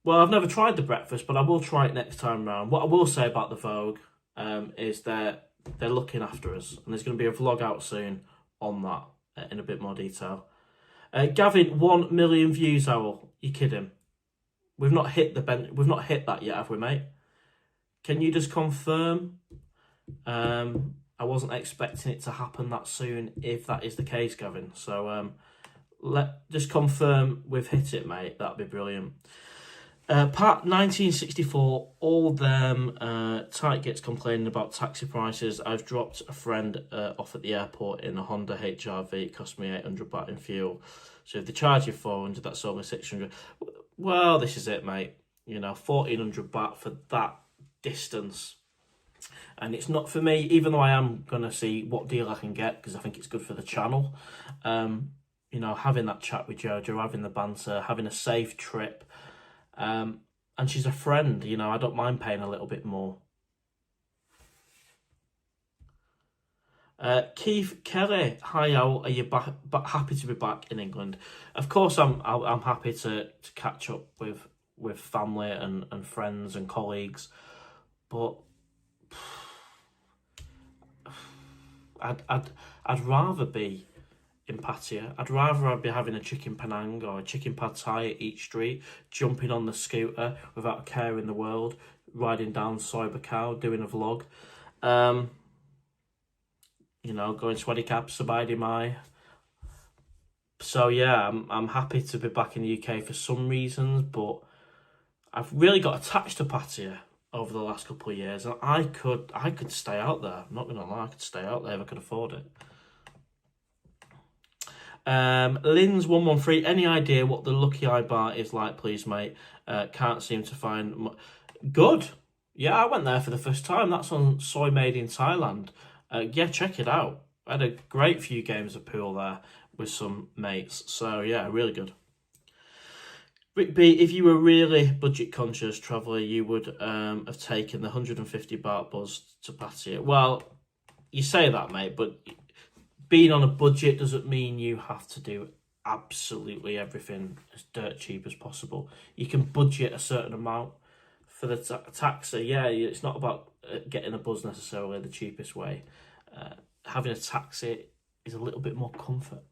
Well, I've never tried the breakfast, but I will try it next time round. What I will say about the Vogue is they're looking after us, and there's going to be a vlog out soon on that in a bit more detail. Gavin, 1 million views, Owl. You kidding? We've not hit that yet, have we, mate? Can you just confirm? I wasn't expecting it to happen that soon, if that is the case, Gavin. So just confirm we've hit it, mate. That'd be brilliant. Pat, 1964, all them tight gets complaining about taxi prices. I've dropped a friend off at the airport in a Honda HRV. It cost me 800 baht in fuel. So if they charge you 400, that's only 600. Well, this is it, mate. You know, 1400 baht for that distance. And it's not for me, even though I am going to see what deal I can get, because I think it's good for the channel. You know, having that chat with Jojo, having the banter, having a safe trip. And she's a friend, you know, I don't mind paying a little bit more. Keith Kelly, hi, Owl, are you back, happy to be back in England? Of course, I'm happy to catch up with family and friends and colleagues, but I'd rather be in Pattaya. I'd be having a chicken Penang or a chicken Pad Thai at each street, jumping on the scooter without a care in the world, riding down Soy Bacau, doing a vlog. You know, going to Edikap, Sabai Mai. So yeah, I'm happy to be back in the UK for some reasons, but I've really got attached to Pattaya over the last couple of years, and I could stay out there. I'm not gonna lie, I could stay out there if I could afford it. Lynn's 113, any idea what the Lucky Eye bar is like, please, mate? Can't seem to find... Good. Yeah, I went there for the first time. That's on Soy Made in Thailand. Yeah, check it out. I had a great few games of pool there with some mates. So, yeah, really good. Rick B, if you were really budget conscious traveller, you would have taken the 150 baht bus to Pattaya. Well, you say that, mate, but being on a budget doesn't mean you have to do absolutely everything as dirt cheap as possible. You can budget a certain amount for the taxi, yeah, it's not about getting a bus necessarily the cheapest way. Having a taxi is a little bit more comfort,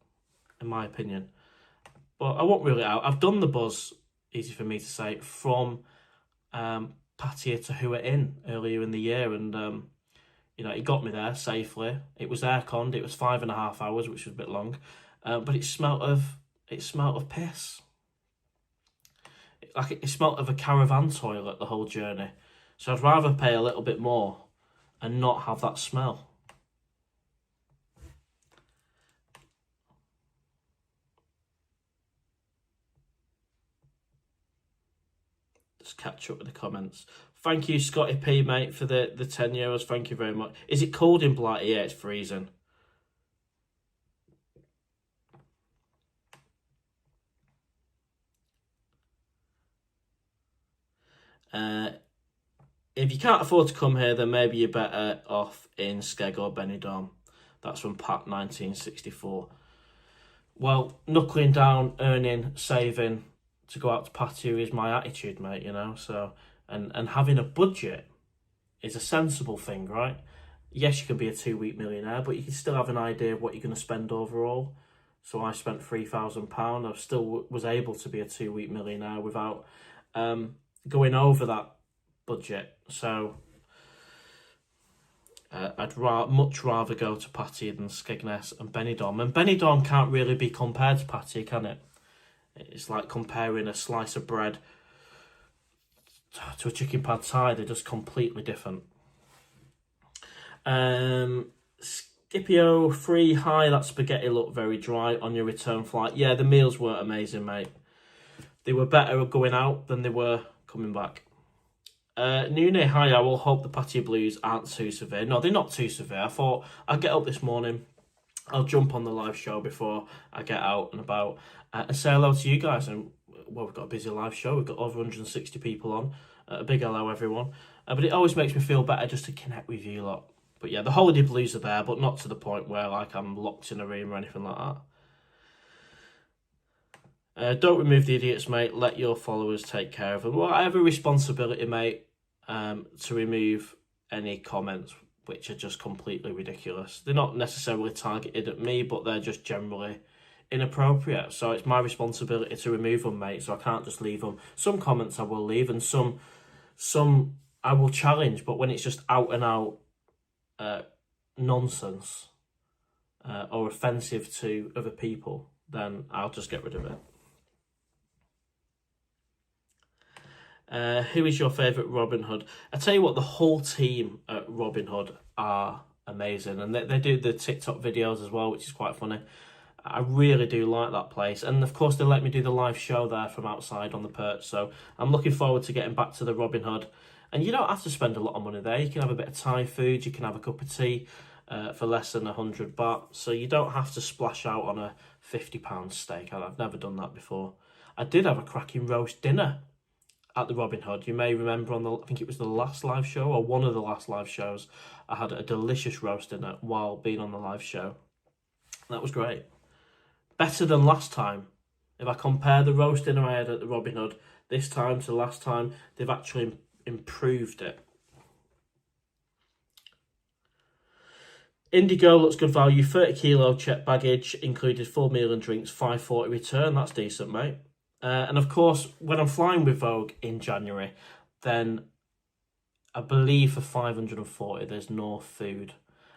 in my opinion. But I won't rule it out. I've done the bus, easy for me to say, from Pattaya to Hua Hin earlier in the year, and you know, it got me there safely. It was air-conned. It was 5.5 hours, which was a bit long, but it smelt of piss. Like it smelt of a caravan toilet the whole journey. So I'd rather pay a little bit more and not have that smell. Just catch up with the comments. Thank you, Scotty P, mate, for the €10. Thank you very much. Is it cold in Blighty? Yeah, it's freezing. If you can't afford to come here, then maybe you're better off in Skeg or Benidorm. That's from Pat 1964. Well, knuckling down, earning, saving to go out to Pattaya is my attitude, mate, you know. So, and having a budget is a sensible thing, right? Yes, you can be a 2-week millionaire, but you can still have an idea of what you're going to spend overall. So I spent £3,000. I still was able to be a 2-week millionaire without going over that budget. So I'd much rather go to Pattaya than Skegness and Benidorm. And Benidorm can't really be compared to Pattaya, can it? It's like comparing a slice of bread to a chicken pad thai. They're just completely different. Scipio 3, hi, that spaghetti looked very dry on your return flight. Yeah, the meals weren't amazing, mate. They were better going out than they were coming back. Nune, hi, I will hope the Pattaya Blues aren't too severe. No, they're not too severe. I thought I'd get up this morning, I'll jump on the live show before I get out and about and say hello to you guys. And well, we've got a busy live show. We've got over 160 people on. A big hello, everyone. But it always makes me feel better just to connect with you lot. But yeah, the holiday blues are there, but not to the point where like I'm locked in a room or anything like that. Don't remove the idiots, mate. Let your followers take care of them. Well, I have a responsibility, mate, to remove any comments which are just completely ridiculous. They're not necessarily targeted at me, but they're just generally inappropriate. So it's my responsibility to remove them, mate. So I can't just leave them. Some comments I will leave, and some I will challenge. But when it's just out and out nonsense or offensive to other people, then I'll just get rid of it. Who is your favourite Robin Hood? I tell you what, the whole team at Robin Hood are amazing, and they do the TikTok videos as well, which is quite funny. I really do like that place, and of course they let me do the live show there from outside on the perch, so I'm looking forward to getting back to the Robin Hood. And you don't have to spend a lot of money there. You can have a bit of Thai food, you can have a cup of tea for less than 100 baht, so you don't have to splash out on a £50 steak. I've never done that before. I did have a cracking roast dinner at the Robin Hood. You may remember on I think it was the last live show or one of the last live shows, I had a delicious roast dinner while being on the live show. That was great. Better than last time. If I compare the roast dinner I had at the Robin Hood this time to last time, they've actually improved it. Indigo looks good value. 30 kilo check baggage, included full meal and drinks, $5.40 return. That's decent, mate. And of course, when I'm flying with Vogue in January, then I believe for 540 there's no food.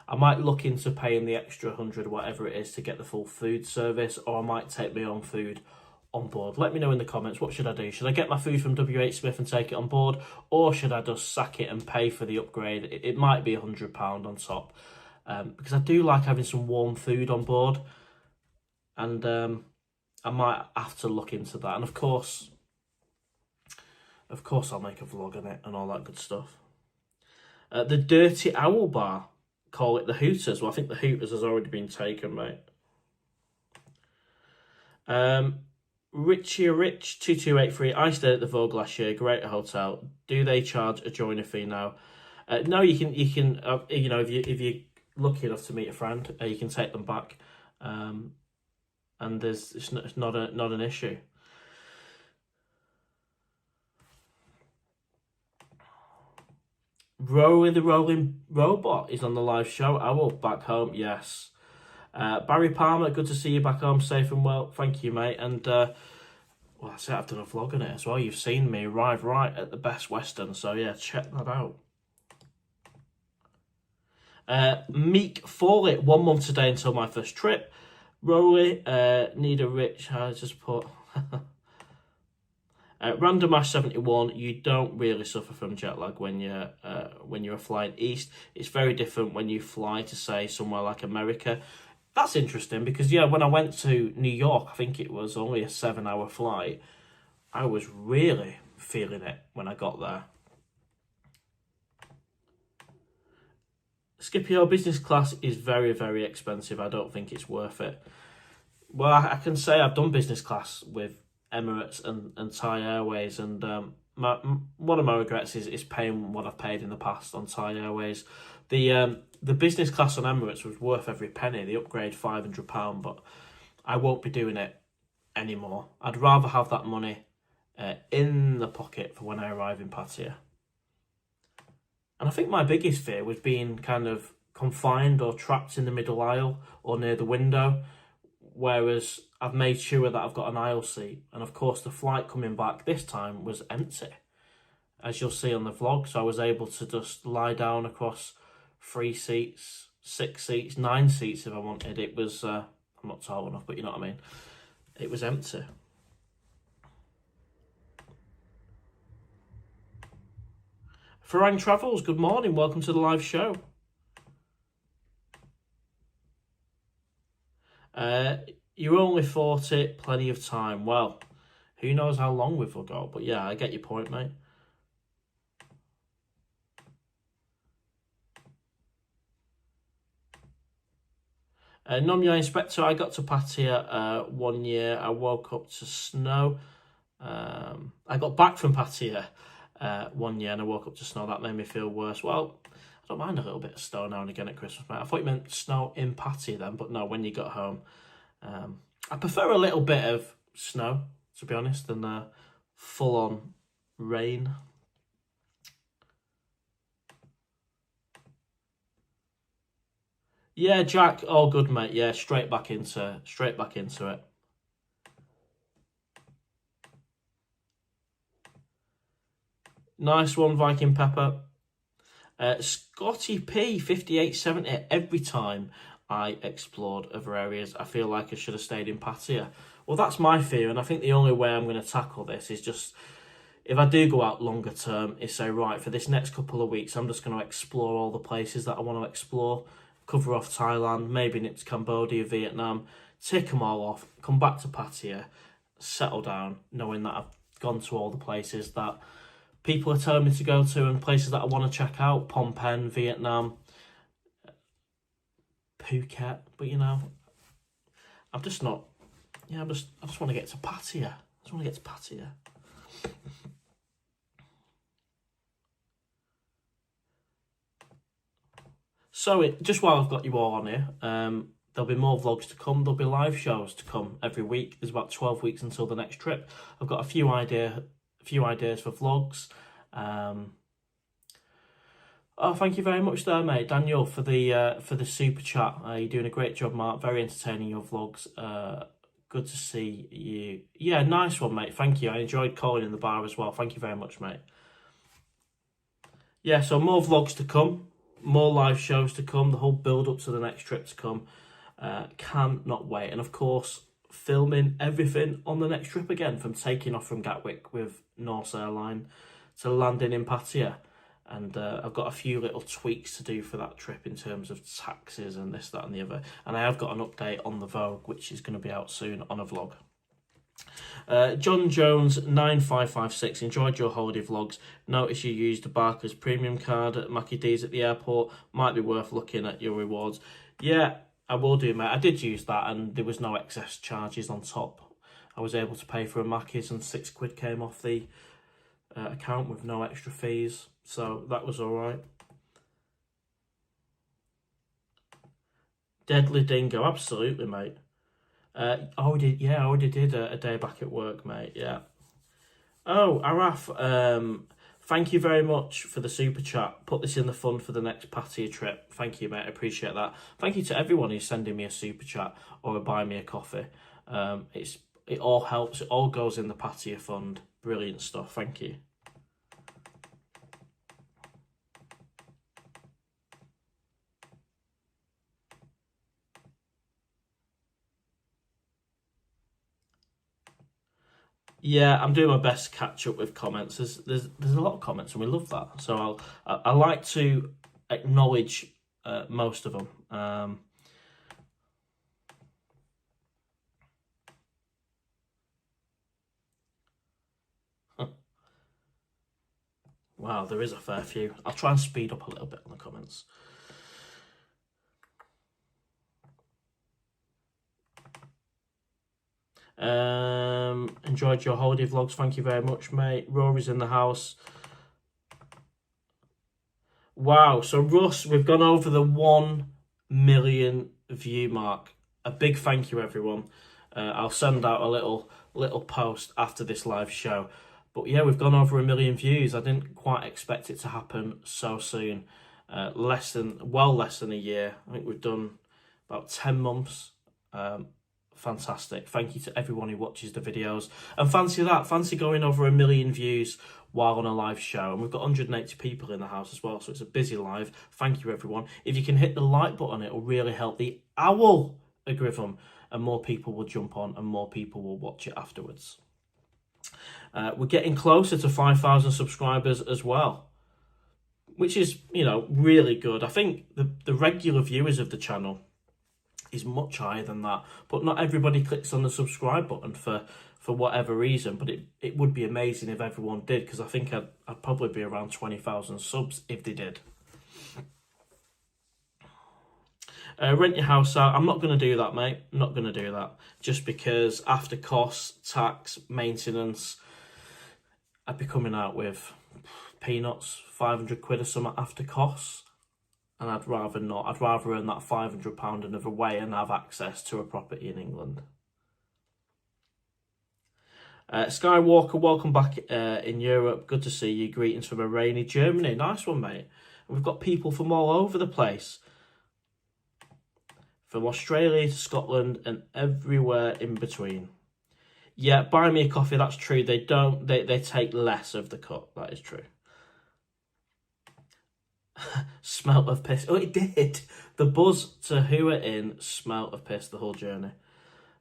I might look into paying the extra 100, whatever it is, to get the full food service, or I might take my own food on board. Let me know in the comments, what should I do? Should I get my food from WH Smith and take it on board, or should I just sack it and pay for the upgrade? It might be £100 on top, because I do like having some warm food on board, and I might have to look into that. And of course I'll make a vlog on it and all that good stuff. The Dirty Owl Bar, call it the Hooters. Well, I think the Hooters has already been taken, mate. Richie Rich 2283. I stayed at the Vogue last year. Great hotel. Do they charge a joiner fee now? No, you can. You know, if you're lucky enough to meet a friend, you can take them back. And it's not an issue. Rory the Rolling Robot is on the live show. Owl, back home, yes. Barry Palmer, good to see you back home, safe and well. Thank you, mate. And, well, that's it, I've done a vlog on it as well. You've seen me arrive right at the Best Western, so yeah, check that out. Meek Follett, 1 month today until my first trip. Rory, need a rich, I just put... Random Ash 71, you don't really suffer from jet lag when you're flying east. It's very different when you fly to, say, somewhere like America. That's interesting because, yeah, when I went to New York, I think it was only a 7-hour flight. I was really feeling it when I got there. Scipio business class is very, very expensive. I don't think it's worth it. Well, I can say I've done business class with Emirates and Thai Airways, and one of my regrets is paying what I've paid in the past on Thai Airways. The business class on Emirates was worth every penny. The upgrade £500, but I won't be doing it anymore. I'd rather have that money in the pocket for when I arrive in Pattaya. And I think my biggest fear was being kind of confined or trapped in the middle aisle or near the window, whereas I've made sure that I've got an aisle seat. And of course, the flight coming back this time was empty, as you'll see on the vlog. So I was able to just lie down across 3 seats, 6 seats, 9 seats if I wanted. It was, I'm not tall enough, but you know what I mean. It was empty. Farang Travels, good morning. Welcome to the live show. You only 40, plenty of time. Well, who knows how long we've got, but yeah, I get your point, mate. Nomya Inspector, I got to Pattaya 1 year. I woke up to snow. I got back from Pattaya 1 year and I woke up to snow. That made me feel worse. Well, I don't mind a little bit of snow now and again at Christmas, mate. I thought you meant snow in Pattaya then, but no, when you got home. I prefer a little bit of snow, to be honest, than full-on rain. Yeah, Jack, all good, mate. Yeah, straight back into it. Nice one, Viking Pepper. Scotty P, 5870. Every time I explored other areas, I feel like I should have stayed in Pattaya. Well, that's my fear, and I think the only way I'm going to tackle this is just, if I do go out longer term, is say, right, for this next couple of weeks, I'm just going to explore all the places that I want to explore, cover off Thailand, maybe nip to Cambodia, Vietnam, tick them all off, come back to Pattaya, settle down, knowing that I've gone to all the places that people are telling me to go to and places that I want to check out, Phnom Penh, Vietnam, Phuket, but you know, I'm just not, I just want to get to Pattaya. So, just while I've got you all on here, there'll be more vlogs to come. There'll be live shows to come every week. There's about 12 weeks until the next trip. I've got a few ideas for vlogs. Oh, thank you very much there, mate. Daniel, for the super chat. You're doing a great job, Mark. Very entertaining, your vlogs. Good to see you. Yeah, nice one, mate. Thank you. I enjoyed calling in the bar as well. Thank you very much, mate. Yeah, so more vlogs to come. More live shows to come. The whole build-up to the next trip to come. Cannot wait. And, of course, filming everything on the next trip again, from taking off from Gatwick with Norse Airline to landing in Pattaya. And I've got a few little tweaks to do for that trip in terms of taxes and this, that and the other. And I have got an update on the Vogue, which is going to be out soon on a vlog. John Jones 9556, enjoyed your holiday vlogs. Notice you used the Barclays premium card at Mackie D's at the airport. Might be worth looking at your rewards. Yeah, I will do, mate. I did use that and there was no excess charges on top. I was able to pay for a Mackie's and £6 came off the account with no extra fees. So that was alright. Deadly Dingo, absolutely, mate. I already did a day back at work, mate. Yeah. Oh, Araf, Thank you very much for the super chat. Put this in the fund for the next Pattaya trip. Thank you, mate. I appreciate that. Thank you to everyone who's sending me a super chat or buy me a coffee. It all helps. It all goes in the Pattaya fund. Brilliant stuff. Thank you. Yeah, I'm doing my best to catch up with comments. There's a lot of comments, and we love that. So I like to acknowledge most of them. Wow, there is a fair few. I'll try and speed up a little bit on the comments. Enjoyed your holiday vlogs. Thank you very much, mate. Rory's in the house. Wow, so Russ, we've gone over the 1 million view mark. A big thank you, everyone. I'll send out a little post after this live show. But yeah, we've gone over 1 million views. I didn't quite expect it to happen so soon. Less than a year. I think we've done about 10 months. Fantastic. Thank you to everyone who watches the videos. And fancy that. Fancy going over 1 million views while on a live show. And we've got 180 people in the house as well, so it's a busy live. Thank you, everyone. If you can hit the like button, it will really help the owl algorithm, and more people will jump on and more people will watch it afterwards. We're getting closer to 5,000 subscribers as well, which is, really good. I think the regular viewers of the channel is much higher than that, but not everybody clicks on the subscribe button for whatever reason. But it would be amazing if everyone did, because I think I'd probably be around 20,000 subs if they did. Rent your house out. I'm not going to do that, mate. I'm not going to do that, just because after costs, tax, maintenance, I'd be coming out with peanuts, 500 quid or something after costs. And I'd rather not. I'd rather earn that £500 another way and have access to a property in England. Skywalker, welcome back in Europe. Good to see you. Greetings from a rainy Germany. Nice one, mate. And we've got people from all over the place. From Australia to Scotland and everywhere in between. Yeah, buy me a coffee, that's true. They take less of the cut. That is true. Smelt of piss. Oh, it did. The buzz to Hua in smelt of piss the whole journey.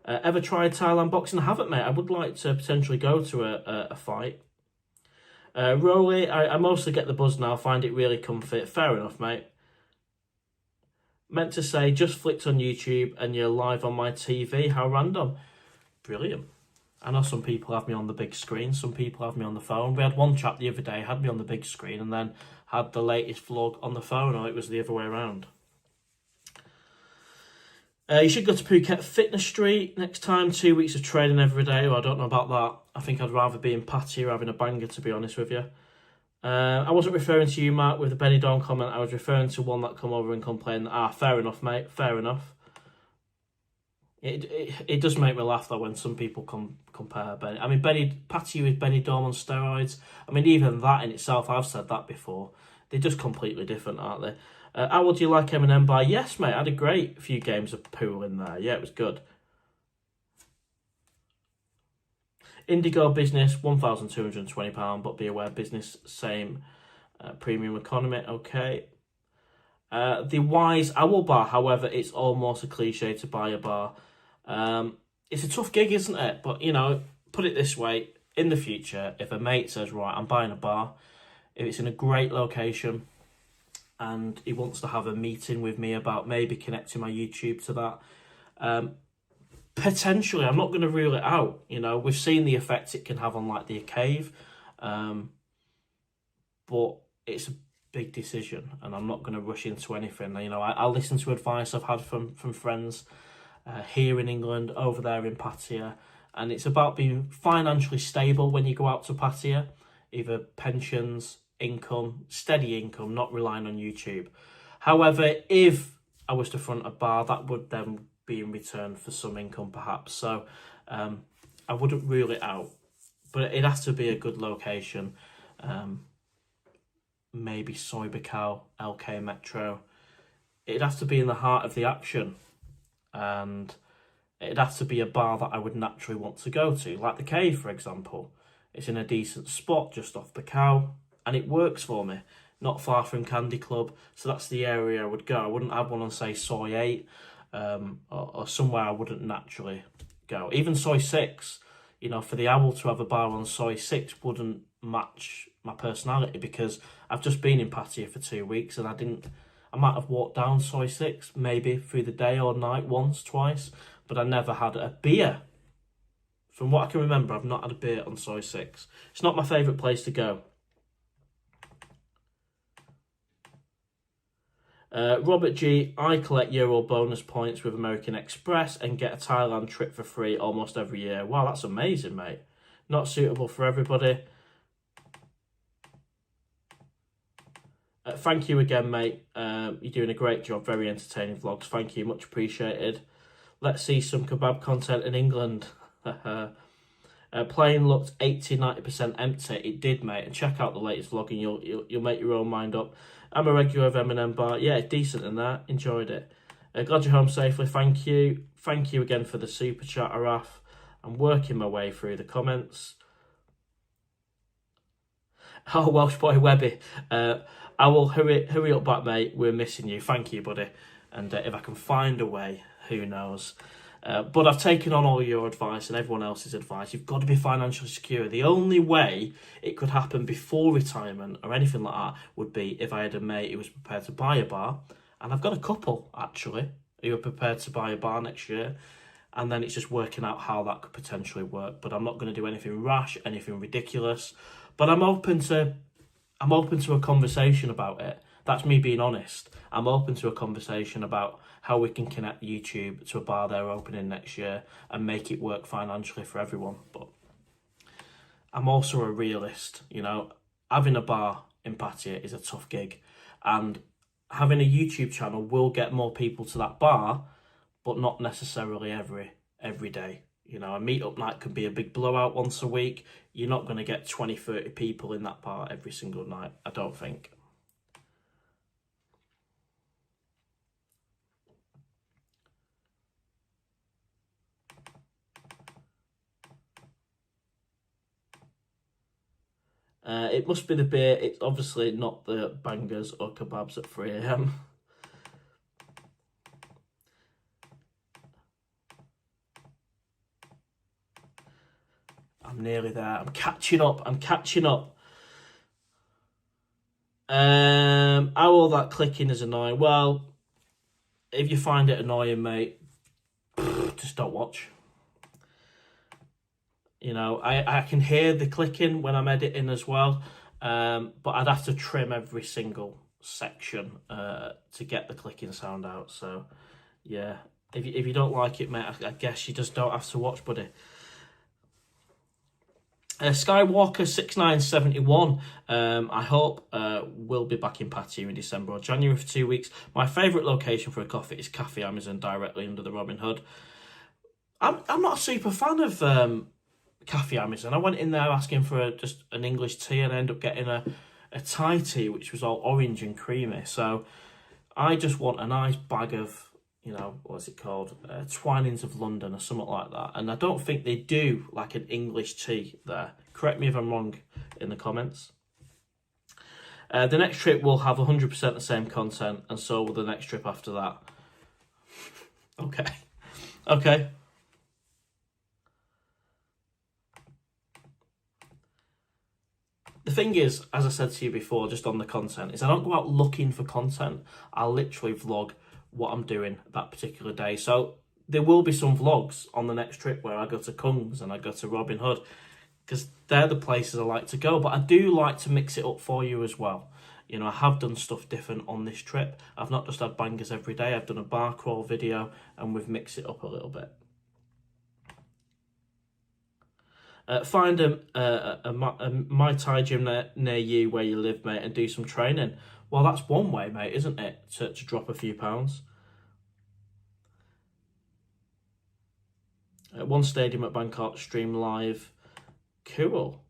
Ever tried Thailand boxing? I haven't, mate. I would like to potentially go to a fight. Rolly, I mostly get the buzz now. Find it really comfy. Fair enough, mate. Meant to say, just flicked on YouTube and you're live on my TV. How random. Brilliant. I know some people have me on the big screen. Some people have me on the phone. We had one chap the other day, had me on the big screen and then had the latest vlog on the phone, or it was the other way around. You should go to Phuket Fitness Street next time. 2 weeks of training every day. Well, I don't know about that. I think I'd rather be in Pattaya having a banger, to be honest with you. I wasn't referring to you, Mark, with the Benny Dawn comment. I was referring to one that come over and complained. Fair enough, mate. Fair enough. It does make me laugh, though, when some people compare Benny. I mean, Pattaya with Benny Dawn on steroids. I mean, even that in itself, I've said that before. They're just completely different, aren't they? How would you like M&M by? Yes, mate. I had a great few games of pool in there. Yeah, it was good. Indigo business, £1,220, but be aware business, same premium economy. Okay. The Wise Owl Bar, however, it's almost a cliche to buy a bar. It's a tough gig, isn't it? But, put it this way. In the future, if a mate says, right, I'm buying a bar, if it's in a great location and he wants to have a meeting with me about maybe connecting my YouTube to that, potentially, I'm not going to rule it out. We've seen the effect it can have on like the cave, but it's a big decision and I'm not going to rush into anything. I'll listen to advice I've had from friends here in England, over there in Pattaya, and it's about being financially stable when you go out to Pattaya, either pensions, income, steady income, not relying on YouTube. However, if I was to front a bar, that would then be in return for some income perhaps. So I wouldn't rule it out, but it has to be a good location. maybe Soy Bacau, LK Metro. It'd have to be in the heart of the action, and it'd have to be a bar that I would naturally want to go to, like the Cave, for example. It's in a decent spot just off Bacau, and it works for me. Not far from Candy Club, so that's the area I would go. I wouldn't have one on, say, Soy 8, or somewhere I wouldn't naturally go. Even Soy 6, you know, for the Owl to have a bar on Soy 6 wouldn't match my personality, because I've just been in Pattaya for 2 weeks, and I might have walked down Soy 6, maybe through the day or night once, twice, but I never had a beer. From what I can remember, I've not had a beer on Soy 6. It's not my favourite place to go. Robert G, I collect Euro bonus points with American Express and get a Thailand trip for free almost every year. Wow, that's amazing, mate. Not suitable for everybody. Thank you again, mate. You're doing a great job. Very entertaining vlogs. Thank you. Much appreciated. Let's see some kebab content in England. Plane looked 80-90% empty. It did, mate. And check out the latest vlog and you'll make your own mind up. I'm a regular of M&M bar. Yeah, decent in that. Enjoyed it. Glad you're home safely. Thank you. Thank you again for the super chat, Araf. I'm working my way through the comments. Oh, Welsh boy Webby. I will hurry up back, mate. We're missing you. Thank you, buddy. And if I can find a way, who knows. But I've taken on all your advice and everyone else's advice. You've got to be financially secure. The only way it could happen before retirement or anything like that would be if I had a mate who was prepared to buy a bar. And I've got a couple, actually, who are prepared to buy a bar next year. And then it's just working out how that could potentially work. But I'm not going to do anything rash, anything ridiculous. But I'm open to a conversation about it. That's me being honest. I'm open to a conversation about how we can connect YouTube to a bar they're opening next year and make it work financially for everyone. But I'm also a realist, you know. Having a bar in Pattaya is a tough gig, and having a YouTube channel will get more people to that bar, but not necessarily every day. You know, a meetup night can be a big blowout once a week. You're not going to get 20, 30 people in that bar every single night, I don't think. It must be the beer. It's obviously not the bangers or kebabs at 3 AM. I'm nearly there. I'm catching up. How all that clicking is annoying. Well, if you find it annoying, mate, just don't watch. You know, I can hear the clicking when I'm editing as well, but I'd have to trim every single section to get the clicking sound out. So, yeah, if you don't like it, mate, I guess you just don't have to watch, buddy. Skywalker 6971. I hope we'll be back in Pattaya in December or January for 2 weeks. My favourite location for a coffee is Cafe Amazon, directly under the Robin Hood. I'm not a super fan of Cafe Amazon. I went in there asking for just an English tea, and I ended up getting a Thai tea, which was all orange and creamy. So I just want a nice bag of, you know, what's it called? Twinings of London or something like that. And I don't think they do like an English tea there. Correct me if I'm wrong in the comments. The next trip will have 100% the same content, and so will the next trip after that. Okay. The thing is, as I said to you before, just on the content, is I don't go out looking for content. I'll literally vlog what I'm doing that particular day. So there will be some vlogs on the next trip where I go to Kung's and I go to Robin Hood, because they're the places I like to go. But I do like to mix it up for you as well. You know, I have done stuff different on this trip. I've not just had bangers every day. I've done a bar crawl video, and we've mixed it up a little bit. Find a Muay Thai gym near you where you live, mate, and do some training. Well, that's one way, mate, isn't it, to drop a few pounds. One stadium at Bangkok, stream live. Cool.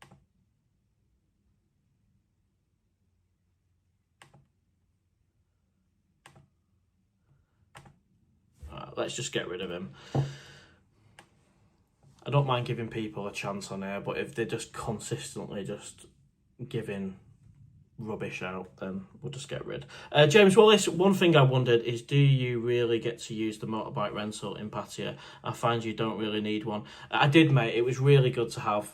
let's just get rid of him. I don't mind giving people a chance on here, but if they're just consistently just giving rubbish out, then we'll just get rid. James Wallace, one thing I wondered is, do you really get to use the motorbike rental in Pattaya? I find you don't really need one. I did, mate. It was really good to have.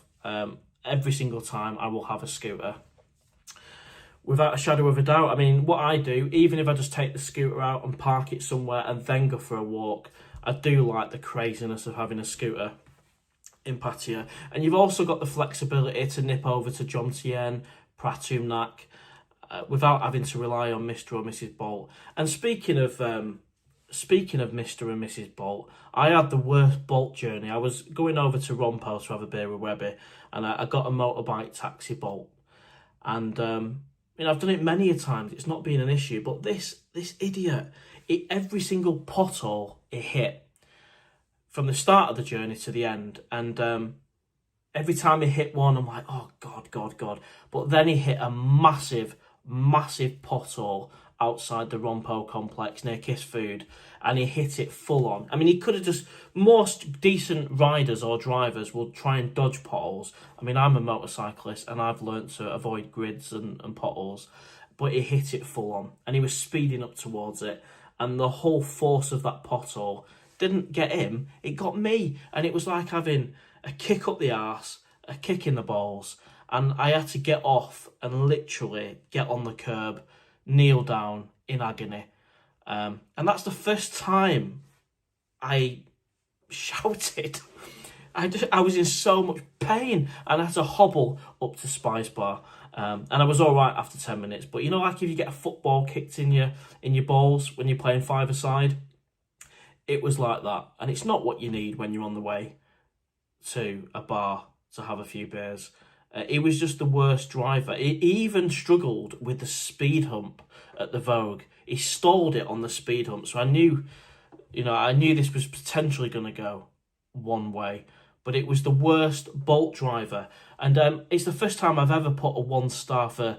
Every single time I will have a scooter, without a shadow of a doubt. I mean, what I do, even if I just take the scooter out and park it somewhere and then go for a walk, I do like the craziness of having a scooter in Pattaya. And you've also got the flexibility to nip over to Jomtien, Pratumnak, without having to rely on Mr. or Mrs. Bolt. And speaking of Mr. and Mrs. Bolt, I had the worst Bolt journey. I was going over to Rompo to have a beer with Webby, and I got a motorbike taxi Bolt. And I've done it many a times. It's not been an issue, but this idiot, every single pothole it hit, from the start of the journey to the end, and every time he hit one, I'm like, oh God. But then he hit a massive pothole outside the Rompo complex near Kiss Food, and he hit it full on. I mean, he could have just, most decent riders or drivers will try and dodge potholes. I mean, I'm a motorcyclist and I've learnt to avoid grids and potholes, but he hit it full on, and he was speeding up towards it, and the whole force of that pothole didn't get him, it got me. And it was like having a kick up the arse, a kick in the balls, and I had to get off and literally get on the curb, kneel down in agony. And that's the first time I shouted. I was in so much pain, and I had to hobble up to Spice Bar. And I was all right after 10 minutes. But you know, like if you get a football kicked in your balls when you're playing five-a-side, it was like that. And it's not what you need when you're on the way to a bar to have a few beers. He was just the worst driver. He even struggled with the speed hump at the Vogue. He stalled it on the speed hump. So I knew this was potentially going to go one way. But it was the worst Bolt driver. And it's the first time I've ever put a 1-star for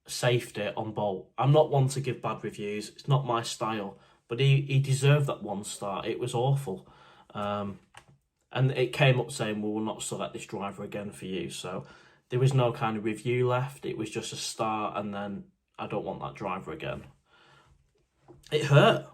safety on Bolt. I'm not one to give bad reviews. It's not my style. But he deserved that 1-star. It was awful. And it came up saying, well, we'll not select this driver again for you. So there was no kind of review left. It was just a star, and then I don't want that driver again. It hurt.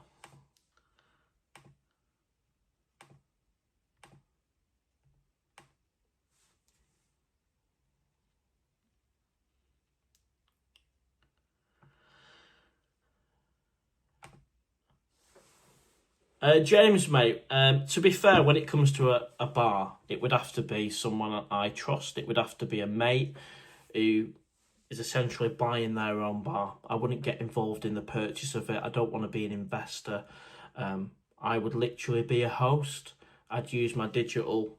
James, mate, to be fair, when it comes to a bar, it would have to be someone I trust. It would have to be a mate who is essentially buying their own bar. I wouldn't get involved in the purchase of it. I don't want to be an investor. I would literally be a host. I'd use my digital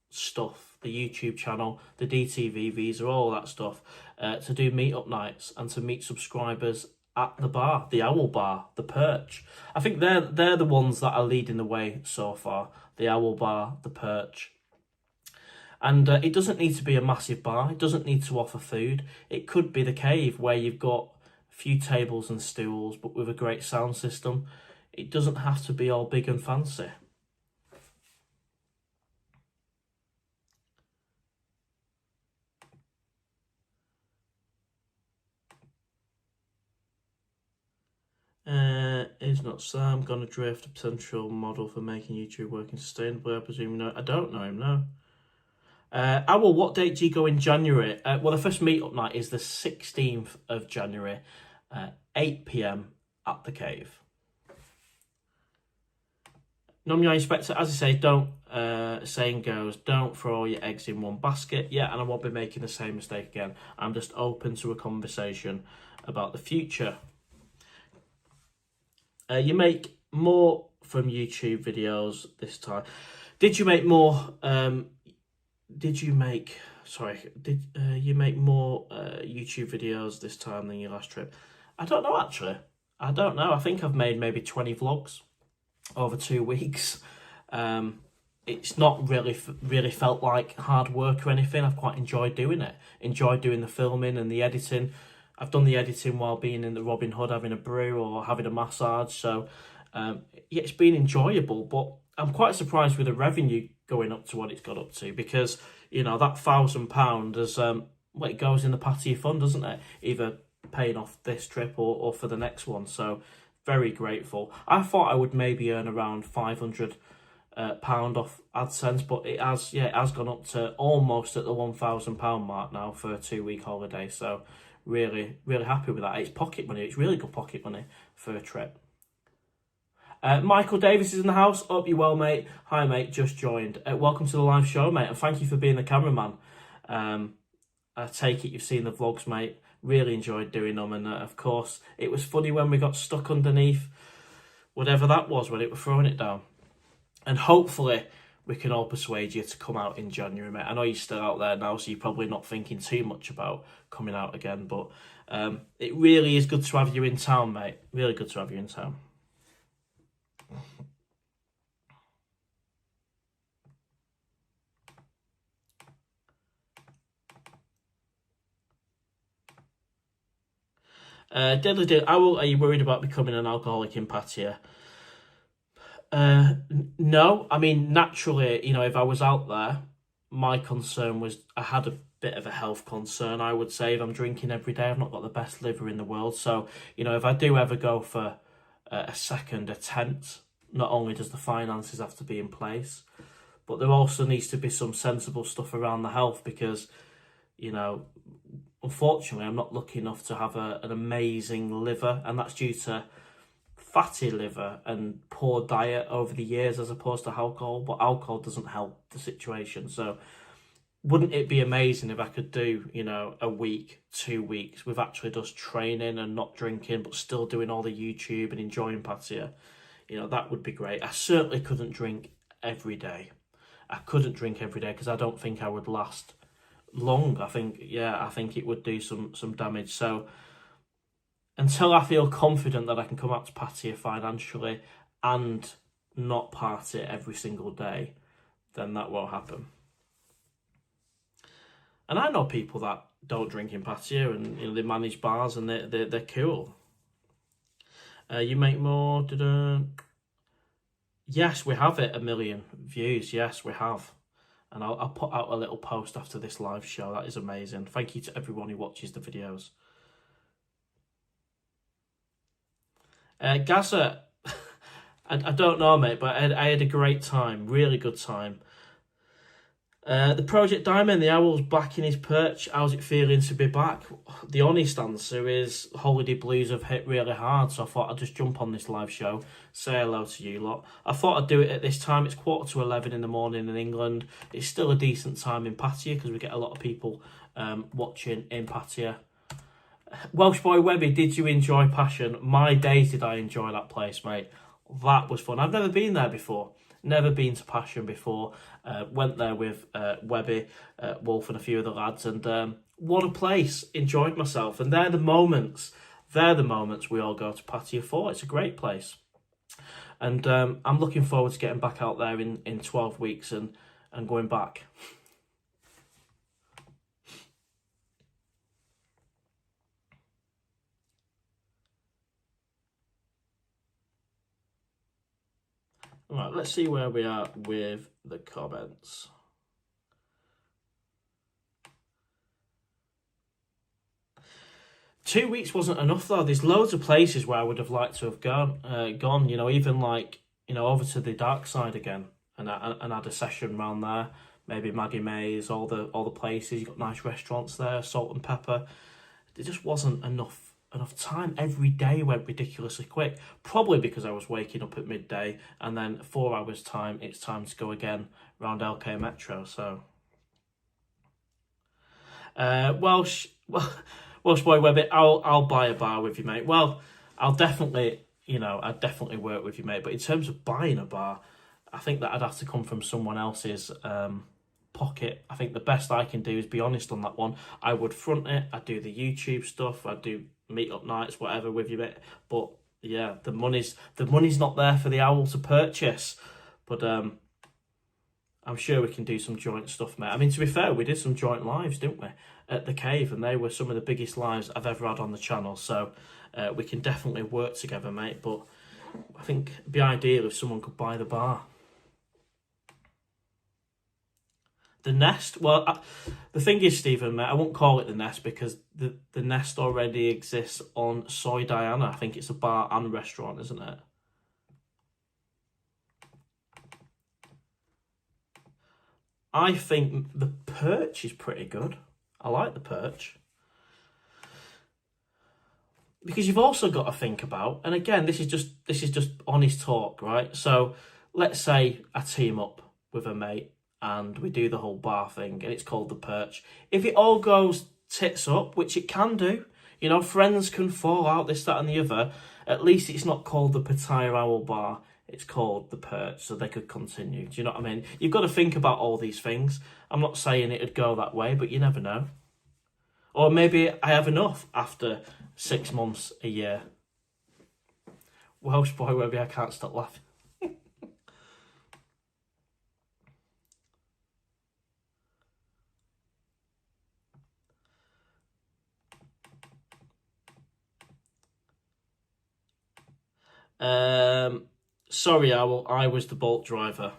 stuff, the YouTube channel, the DTV visa, all that stuff, to do meet-up nights and to meet subscribers at the bar, the Owl Bar, the Perch. I think they're the ones that are leading the way so far. The Owl Bar, the Perch. And it doesn't need to be a massive bar. It doesn't need to offer food. It could be the Cave, where you've got a few tables and stools, but with a great sound system. It doesn't have to be all big and fancy. Is not Sam gonna drift, a potential model for making YouTube working sustainably? I presume no. I don't know him, no. Owl, what date do you go in January? Well, the first meet-up night is the 16th of January, 8 p.m. at the Cave. Nomyo Inspector, as I say, don't, saying goes, don't throw all your eggs in one basket. Yeah, and I won't be making the same mistake again. I'm just open to a conversation about the future. You make more from YouTube videos this time. Did you make more? Did you make more YouTube videos this time than your last trip? I don't know, actually. I don't know. I think I've made maybe 20 vlogs over 2 weeks. It's not really felt like hard work or anything. I've quite enjoyed doing it. Enjoyed doing the filming and the editing. I've done the editing while being in the Robin Hood, having a brew or having a massage. So Yeah, it's been enjoyable, but I'm quite surprised with the revenue going up to what it's got up to, because, you know, that £1,000 is, well, it goes in the Pattaya fund, doesn't it? Either paying off this trip or for the next one. So very grateful. I thought I would maybe earn around £500 off AdSense, but it has gone up to almost at the £1,000 mark now for a 2-week holiday. So really happy with that. It's pocket money. It's really good pocket money for a trip. Michael Davis is in the house. Hope you're well, mate. Hi, mate. Just joined. Welcome to the live show, mate, and thank you for being the cameraman. I take it you've seen the vlogs, mate. Really enjoyed doing them, and of course, it was funny when we got stuck underneath whatever that was when it was throwing it down. And hopefully, we can all persuade you to come out in January, mate. I know you're still out there now, so you're probably not thinking too much about coming out again, but it really is good to have you in town, mate. Really good to have you in town. Deadly Deal Owl, are you worried about becoming an alcoholic in Pattaya? No, I mean, naturally, you know, if I was out there, my concern was I had a bit of a health concern, I would say. If I'm drinking every day, I've not got the best liver in the world. So, you know, if I do ever go for a second attempt, not only does the finances have to be in place, but there also needs to be some sensible stuff around the health, because, you know, unfortunately, I'm not lucky enough to have an amazing liver, and that's due to fatty liver and poor diet over the years as opposed to alcohol. But alcohol doesn't help the situation. So wouldn't it be amazing if I could do, you know, a week, 2 weeks with actually just training and not drinking, but still doing all the YouTube and enjoying Pattaya? You know, that would be great. I certainly couldn't drink every day. I couldn't drink every day because I don't think I would last long. I think it would do some damage. So until I feel confident that I can come out to Pattaya financially and not party every single day, then that won't happen. And I know people that don't drink in Pattaya, and, you know, they manage bars and they're cool. You make more. Yes, we have it 1 million views. Yes, we have. And I'll put out a little post after this live show. That is amazing. Thank you to everyone who watches the videos. Gaza, I don't know, mate, but I had a great time. Really good time. The Project Diamond, the owl's back in his perch. How's it feeling to be back? The honest answer is holiday blues have hit really hard, so I thought I'd just jump on this live show, say hello to you lot. I thought I'd do it at this time. It's 11:15 in the morning in England. It's still a decent time in Pattaya because we get a lot of people watching in Pattaya. Welsh Boy Webby, did you enjoy Passion? My days did I enjoy that place, mate. That was fun. I've never been there before. Never been to Passion before. Went there with Webby, Wolf and a few of the lads, and what a place. Enjoyed myself. And they're the moments we all go to Pattaya for. It's a great place. And I'm looking forward to getting back out there in 12 weeks and going back. Right, let's see where we are with the comments. Two weeks wasn't enough though. There's loads of places where I would have liked to have gone. You know, even like, you know, over to the dark side again and had a session around there. Maybe Maggie Mae's, all the places. You've got nice restaurants there, Salt and Pepper. There just wasn't enough time. Every day went ridiculously quick, probably because I was waking up at midday, and then 4 hours time it's time to go again round LK Metro. So Welsh Boy Webby, I'll buy a bar with you, mate. Well, I'd definitely work with you, mate, but in terms of buying a bar, I think that I'd have to come from someone else's pocket. I think the best I can do is be honest on that one. I would front it, I'd do the YouTube stuff, I'd do meet-up nights, whatever with you, mate. But yeah, the money's not there for the owl to purchase. But I'm sure we can do some joint stuff, mate. I mean, to be fair, we did some joint lives, didn't we, at the cave, and they were some of the biggest lives I've ever had on the channel. So we can definitely work together, mate. But I think it'd be ideal if someone could buy the bar. The Nest, well, the thing is, Stephen, mate, I won't call it the Nest because the Nest already exists on Soy Diana. I think it's a bar and restaurant, isn't it? I think the Perch is pretty good. I like the Perch. Because you've also got to think about, and again, this is just honest talk, right? So let's say I team up with a mate and we do the whole bar thing and it's called the Perch. If it all goes tits up, which it can do, you know, friends can fall out, this, that and the other, at least it's not called the PattayaOwl bar, it's called the Perch, so they could continue. Do you know what I mean? You've got to think about all these things. I'm not saying it'd go that way, but you never know. Or maybe I have enough after 6 months, a year. Welsh boy, maybe I can't stop laughing. Sorry, Owl, I was the Bolt driver.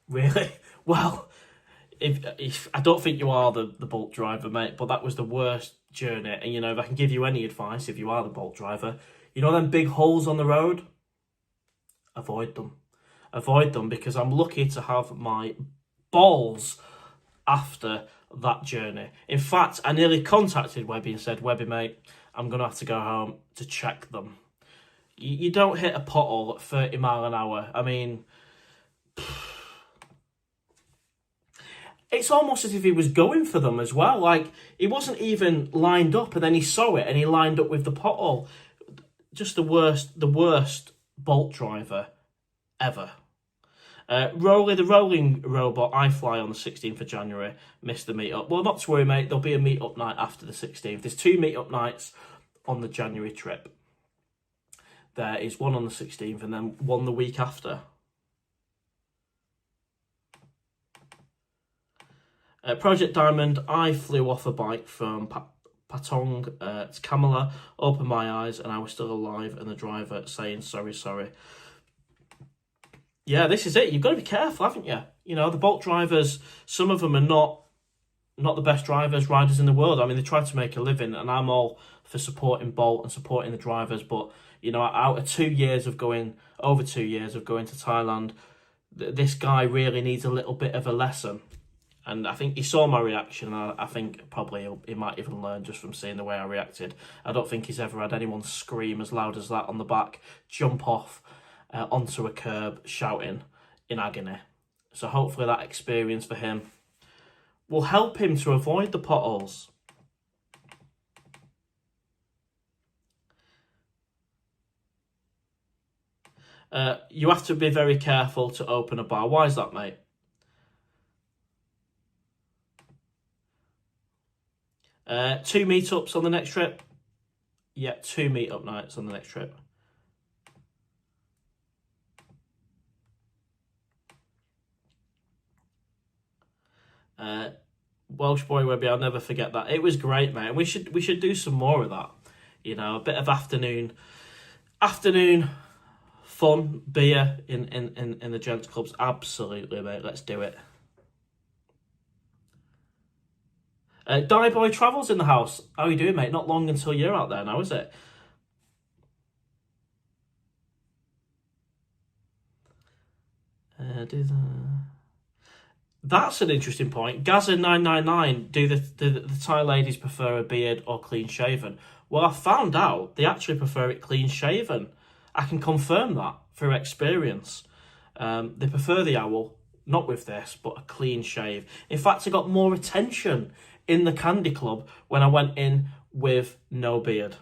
Really? Well, if I don't think you are the Bolt driver, mate, but that was the worst journey. And, you know, if I can give you any advice, if you are the Bolt driver, you know them big holes on the road? Avoid them. Avoid them, because I'm lucky to have my balls after that journey. In fact, I nearly contacted Webby and said, Webby, mate, I'm going to have to go home to check them. You don't hit a pothole at 30 mile an hour. I mean, it's almost as if he was going for them as well. Like, he wasn't even lined up and then he saw it and he lined up with the pothole. Just the worst Bolt driver ever. The rolling robot, I fly on the 16th of January, missed the meetup. Well, not to worry, mate, there'll be a meetup night after the 16th. There's 2 meetup nights on the January trip. There is one on the 16th and then one the week after. Project Diamond, I flew off a bike from Patong to Kamala, opened my eyes and I was still alive, and the driver saying, sorry. Yeah, this is it. You've got to be careful, haven't you? You know, the Bolt drivers, some of them are not the best riders in the world. I mean, they try to make a living, and I'm all for supporting Bolt and supporting the drivers. But, you know, out of over 2 years of going to Thailand, this guy really needs a little bit of a lesson. And I think he saw my reaction. And I think probably he might even learn just from seeing the way I reacted. I don't think he's ever had anyone scream as loud as that on the back, jump off onto a curb, shouting in agony. So hopefully that experience for him will help him to avoid the potholes. You have to be very careful to open a bar. Why is that, mate? Two meetups on the next trip. Yeah, 2 meetup nights on the next trip. Welsh boy Webby, I'll never forget that. It was great, mate. And we should do some more of that. You know, a bit of afternoon fun, beer in the gents clubs. Absolutely, mate. Let's do it. Die Boy Travels in the house. How are you doing, mate? Not long until you're out there now, is it? That's an interesting point. Gaza999, do the Thai ladies prefer a beard or clean shaven? Well, I found out they actually prefer it clean shaven. I can confirm that through experience. They prefer the owl, not with this, but a clean shave. In fact, I got more attention in the Candy Club when I went in with no beard.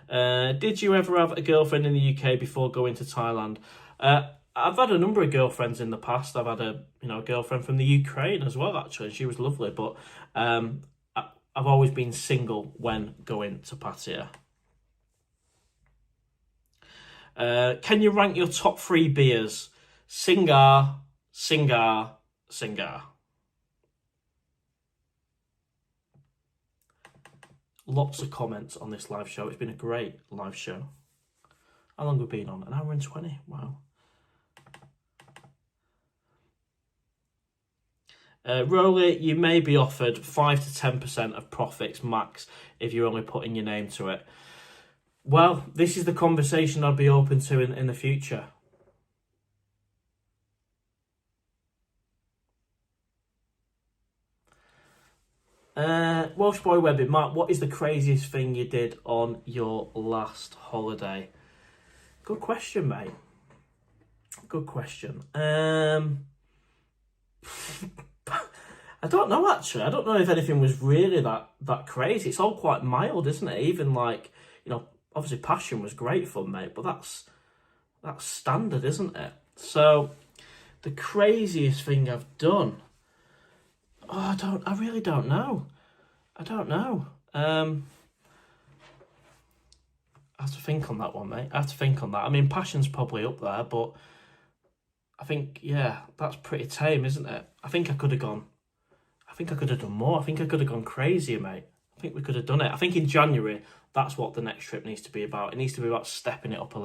Did you ever have a girlfriend in the UK before going to Thailand? I've had a number of girlfriends in the past. I've had a girlfriend from the Ukraine as well, actually. She was lovely, but I've always been single when going to Pattaya. Can you rank your top 3 beers? Singar. Lots of comments on this live show. It's been a great live show. How long have we been on? An hour and 20. Wow. Rolly, you may be offered 5 to 10% of profits max if you're only putting your name to it. Well, this is the conversation I'd be open to in the future. Welsh Boy Webby, Mark, what is the craziest thing you did on your last holiday? Good question, mate. Good question. I don't know, actually. I don't know if anything was really that crazy. It's all quite mild, isn't it? Even like, you know, obviously Passion was great fun, mate, but that's standard, isn't it? So the craziest thing I've done, I really don't know. I don't know. I have to think on that one, mate. I have to think on that. I mean, Passion's probably up there, but I think, yeah, that's pretty tame, isn't it? I think I could have done more. I think I could have gone crazier, mate. I think we could have done it. I think in January, that's what the next trip needs to be about. It needs to be about stepping it up a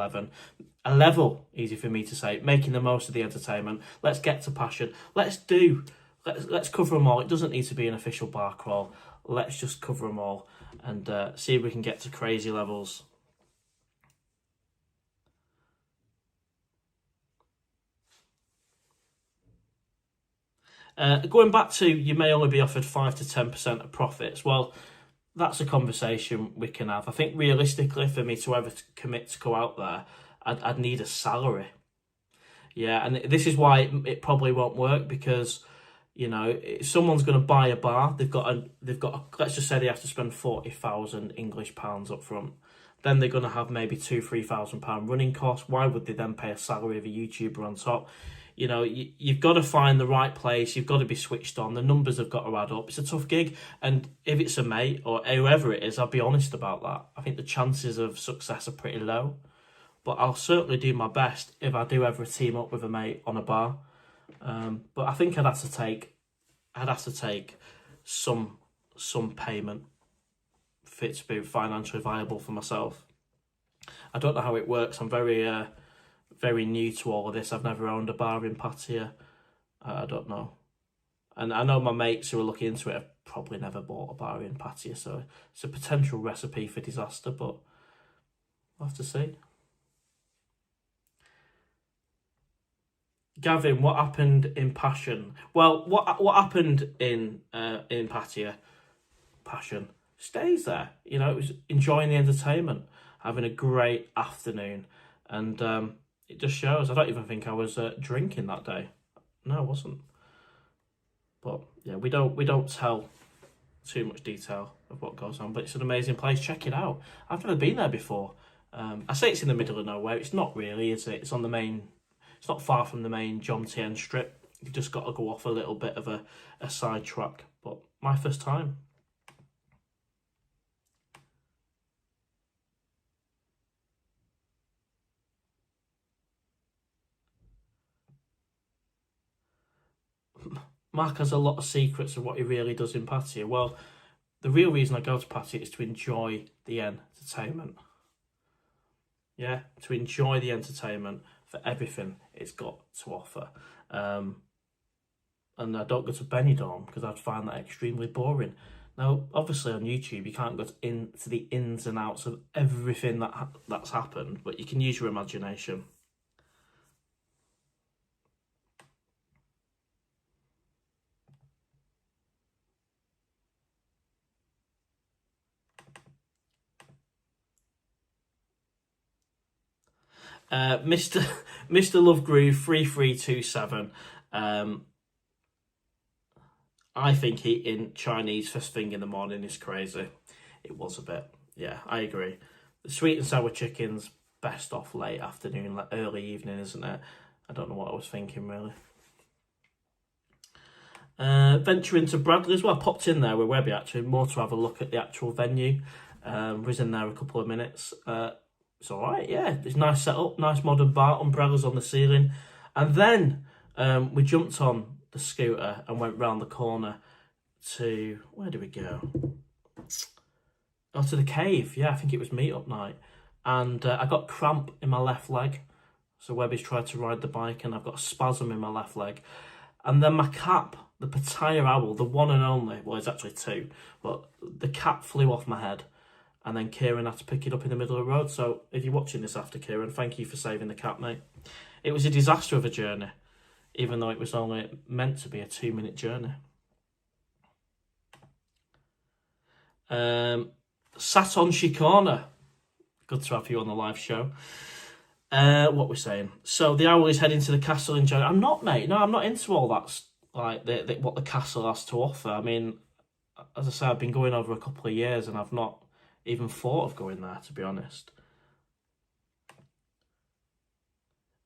level, easy for me to say, making the most of the entertainment. Let's get to Passion. Let's cover them all. It doesn't need to be an official bar crawl. Let's just cover them all and see if we can get to crazy levels. Going back to, you may only be offered 5 to 10% of profits. Well, that's a conversation we can have. I think realistically, for me to ever commit to go out there, I'd need a salary. Yeah, and this is why it probably won't work, because, you know, if someone's going to buy a bar, they've got let's just say they have to spend 40,000 English pounds up front. Then they're going to have maybe £2,000-3,000 running costs. Why would they then pay a salary of a YouTuber on top? You know, you've got to find the right place. You've got to be switched on. The numbers have got to add up. It's a tough gig. And if it's a mate or whoever it is, I'll be honest about that. I think the chances of success are pretty low. But I'll certainly do my best if I do ever team up with a mate on a bar. But I think I'd have to take some payment for it to be financially viable for myself. I don't know how it works. I'm very new to all of this. I've never owned a bar in Pattaya. I don't know. And I know my mates who are looking into it have probably never bought a bar in Pattaya, so it's a potential recipe for disaster, but we'll have to see. Gavin, what happened in Passion? Well, what happened in Pattaya, Passion, stays there. You know, it was enjoying the entertainment, having a great afternoon, and it just shows. I don't even think I was drinking that day. No, I wasn't. But yeah, we don't tell too much detail of what goes on, but it's an amazing place. Check it out. I've never been there before. I say it's in the middle of nowhere. It's not really, is it? It's on the main. It's not far from the main John Tien strip. You've just got to go off a little bit of a side track. But my first time. Mark has a lot of secrets of what he really does in Pattaya. Well, the real reason I go to Pattaya is to enjoy the entertainment. Yeah, to enjoy the entertainment for everything it's got to offer. And I don't go to Benidorm because I'd find that extremely boring. Now, obviously on YouTube, you can't go into the ins and outs of everything that's happened, but you can use your imagination. Mr. Lovegroove 3327. I think eating Chinese first thing in the morning is crazy. It was a bit. Yeah, I agree. The sweet and sour chicken's best off late afternoon, like early evening, isn't it? I don't know what I was thinking, really. Venture into Bradley as well. I popped in there with Webby, actually, more to have a look at the actual venue. Was in there a couple of minutes. It's all right, yeah. It's nice setup, nice modern bar, umbrellas on the ceiling. And then we jumped on the scooter and went round the corner to, where did we go? Oh, to the cave. Yeah, I think it was meet-up night. and I got cramp in my left leg. So Webby's tried to ride the bike and I've got a spasm in my left leg. And then my cap, the PattayaOwl, the one and only, well, it's actually two, but the cap flew off my head. And then Kieran had to pick it up in the middle of the road. So if you're watching this after, Kieran, thank you for saving the cap, mate. It was a disaster of a journey, even though it was only meant to be a 2-minute journey. Sat on Shikona. Good to have you on the live show. What we're saying. So the owl is heading to the castle in January. I'm not, mate. No, I'm not into all that, like what the castle has to offer. I mean, as I say, I've been going over a couple of years and I've not even thought of going there, to be honest.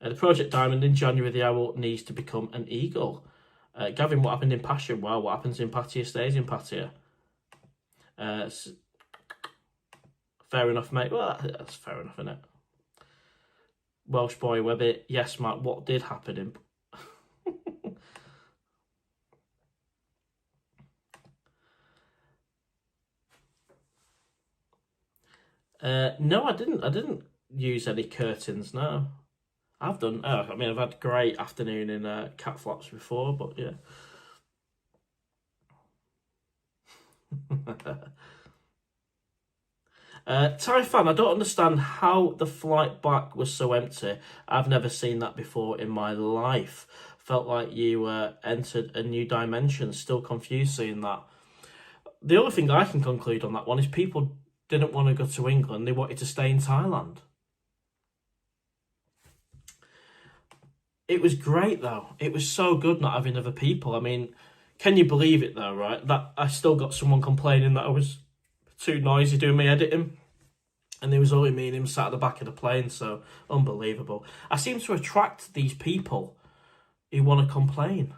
The Project Diamond in January, the owl needs to become an eagle. Gavin, what happened in Passion? Well, what happens in Pattaya stays in Pattaya. Fair enough, mate. Well, that's fair enough, isn't it? Welsh boy, Webby. Yes, Matt, what did happen in... No, I didn't use any curtains, no. I've done... I mean, I've had a great afternoon in cat flaps before, but yeah. Typhan, I don't understand how the flight back was so empty. I've never seen that before in my life. Felt like you entered a new dimension. Still confused seeing that. The only thing I can conclude on that one is people didn't want to go to England. They wanted to stay in Thailand. It was great, though. It was so good not having other people. I mean, can you believe it, though, right? That I still got someone complaining that I was too noisy doing my editing, and there was only me and him sat at the back of the plane. So unbelievable. I seem to attract these people who want to complain.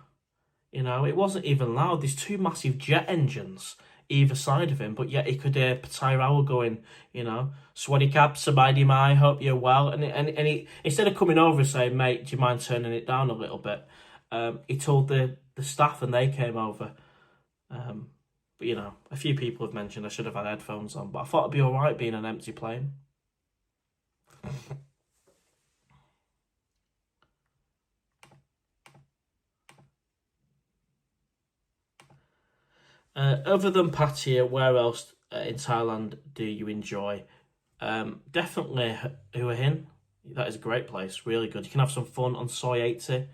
You know, it wasn't even loud. There's 2 massive jet engines either side of him, but yet he could hear PattayaOwl going, you know, "Swaddy cap, sabadi mai, hope you're well." And he, instead of coming over and saying, "Mate, do you mind turning it down a little bit?" He told the staff and they came over. But, you know, a few people have mentioned I should have had headphones on, but I thought it'd be all right being an empty plane. Other than Pattaya, where else in Thailand do you enjoy? Definitely Hua Hin. That is a great place, really good. You can have some fun on Soi 80.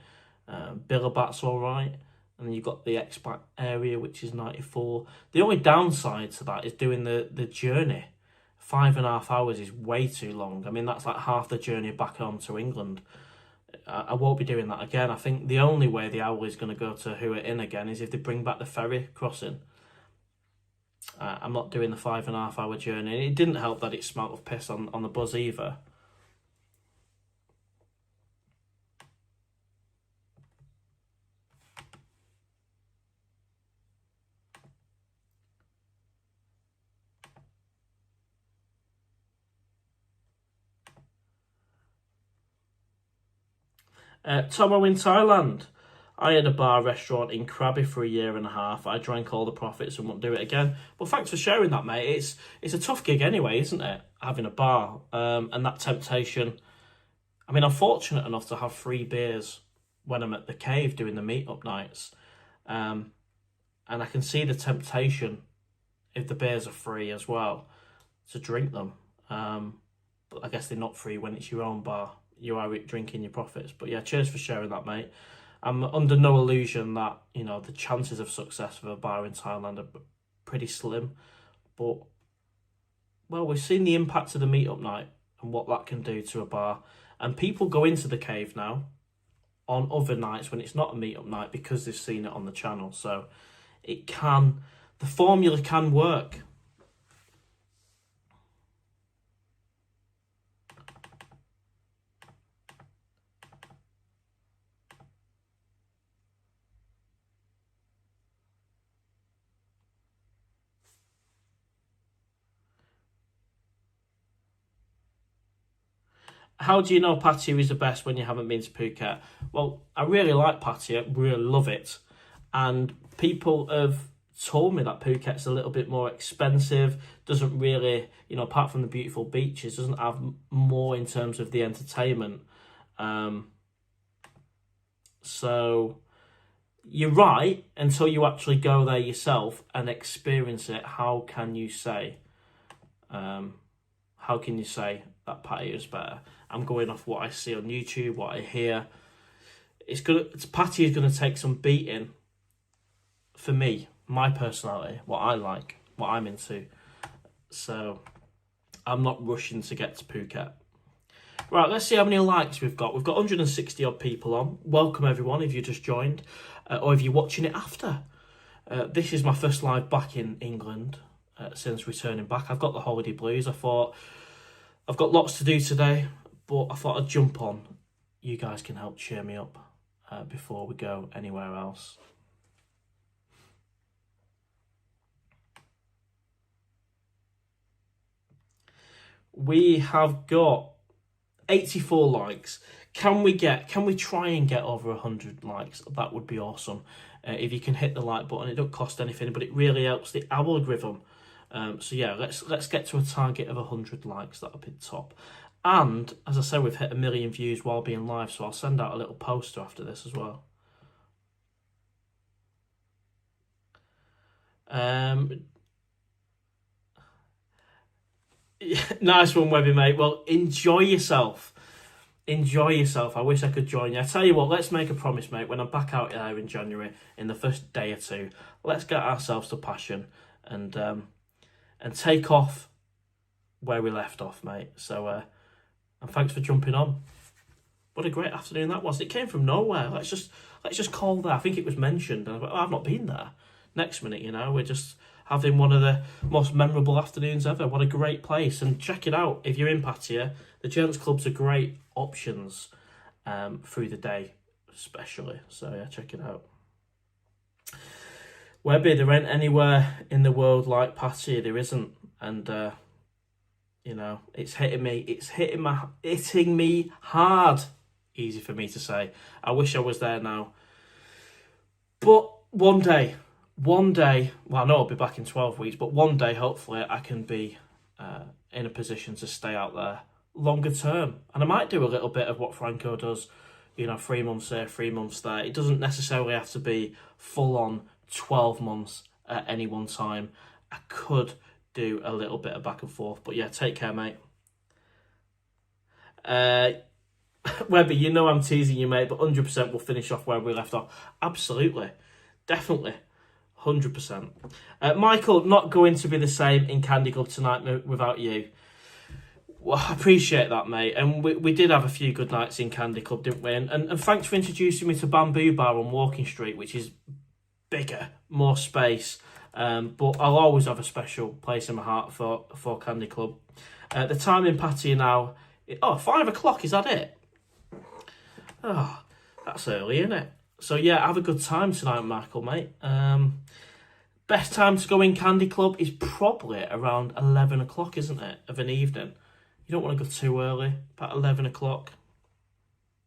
Billabat's all right. And then you've got the expat area, which is 94. The only downside to that is doing the journey. 5.5 hours is way too long. I mean, that's like half the journey back home to England. I won't be doing that again. I think the only way the owl is going to go to Hua Hin again is if they bring back the ferry crossing. I'm not doing the 5.5 hour journey. And it didn't help that it smelt of piss on the bus either. Tomo in Thailand. I had a bar restaurant in Krabi for 1.5 years. I drank all the profits and won't do it again. Well, thanks for sharing that, mate. It's a tough gig anyway, isn't it? Having a bar and that temptation. I mean, I'm fortunate enough to have 3 beers when I'm at the cave doing the meet-up nights. And I can see the temptation, if the beers are free as well, to drink them. But I guess they're not free when it's your own bar. You are drinking your profits. But yeah, cheers for sharing that, mate. I'm under no illusion that, you know, the chances of success of a bar in Thailand are pretty slim. But, well, we've seen the impact of the meet-up night and what that can do to a bar. And people go into the cave now on other nights when it's not a meet-up night because they've seen it on the channel. So it can, the formula can work. How do you know Pattaya is the best when you haven't been to Phuket? Well, I really like Pattaya, really love it. And people have told me that Phuket's a little bit more expensive, doesn't really, apart from the beautiful beaches, doesn't have more in terms of the entertainment. So you're right, until you actually go there yourself and experience it, how can you say that Pattaya is better? I'm going off what I see on YouTube, what I hear. Pattaya is gonna take some beating for me, my personality, what I like, what I'm into. So I'm not rushing to get to Phuket. Right, let's see how many likes we've got. We've got 160 odd people on. Welcome everyone if you just joined, or if you're watching it after. This is my first live back in England since returning back. I've got the holiday blues. I thought I've got lots to do today, but I thought I'd jump on. You guys can help cheer me up before we go anywhere else. We have got 84 likes. Can we try and get over 100 likes? That would be awesome. If you can hit the like button, it don't cost anything, but it really helps the algorithm. So yeah, let's get to a target of 100 likes. That'll be top. And as I said, we've hit 1 million views while being live, so I'll send out a little poster after this as well. Nice one, Webby, mate. Well, enjoy yourself. Enjoy yourself. I wish I could join you. I tell you what, let's make a promise, mate. When I'm back out there in January, in the first day or two, let's get ourselves to Passion and take off where we left off, mate. So, and thanks for jumping on. What a great afternoon that was. It came from nowhere. Let's just call there. I think it was mentioned. And I thought, I've not been there. Next minute, we're just having one of the most memorable afternoons ever. What a great place. And check it out. If you're in Pattaya, the gents clubs are great options through the day, especially. So yeah, check it out. Webby, there ain't anywhere in the world like Pattaya. There isn't. And, it's hitting me. It's hitting me hard. Easy for me to say. I wish I was there now. But one day, well, I know I'll be back in 12 weeks, but one day, hopefully, I can be in a position to stay out there longer term. And I might do a little bit of what Franco does, 3 months here, 3 months there. It doesn't necessarily have to be full on 12 months at any one time. I could do a little bit of back and forth. But yeah, take care, mate. Webby, I'm teasing you, mate, but 100% we'll finish off where we left off. Absolutely. Definitely. 100%. Michael, not going to be the same in Candy Club tonight without you. Well, I appreciate that, mate. And we did have a few good nights in Candy Club, didn't we? And thanks for introducing me to Bamboo Bar on Walking Street, which is bigger, more space. But I'll always have a special place in my heart for Candy Club. The time in Pattaya now... 5 o'clock, is that it? Oh, that's early, isn't it? So yeah, have a good time tonight, Michael, mate. Best time to go in Candy Club is probably around 11 o'clock, isn't it, of an evening? You don't want to go too early, about 11 o'clock.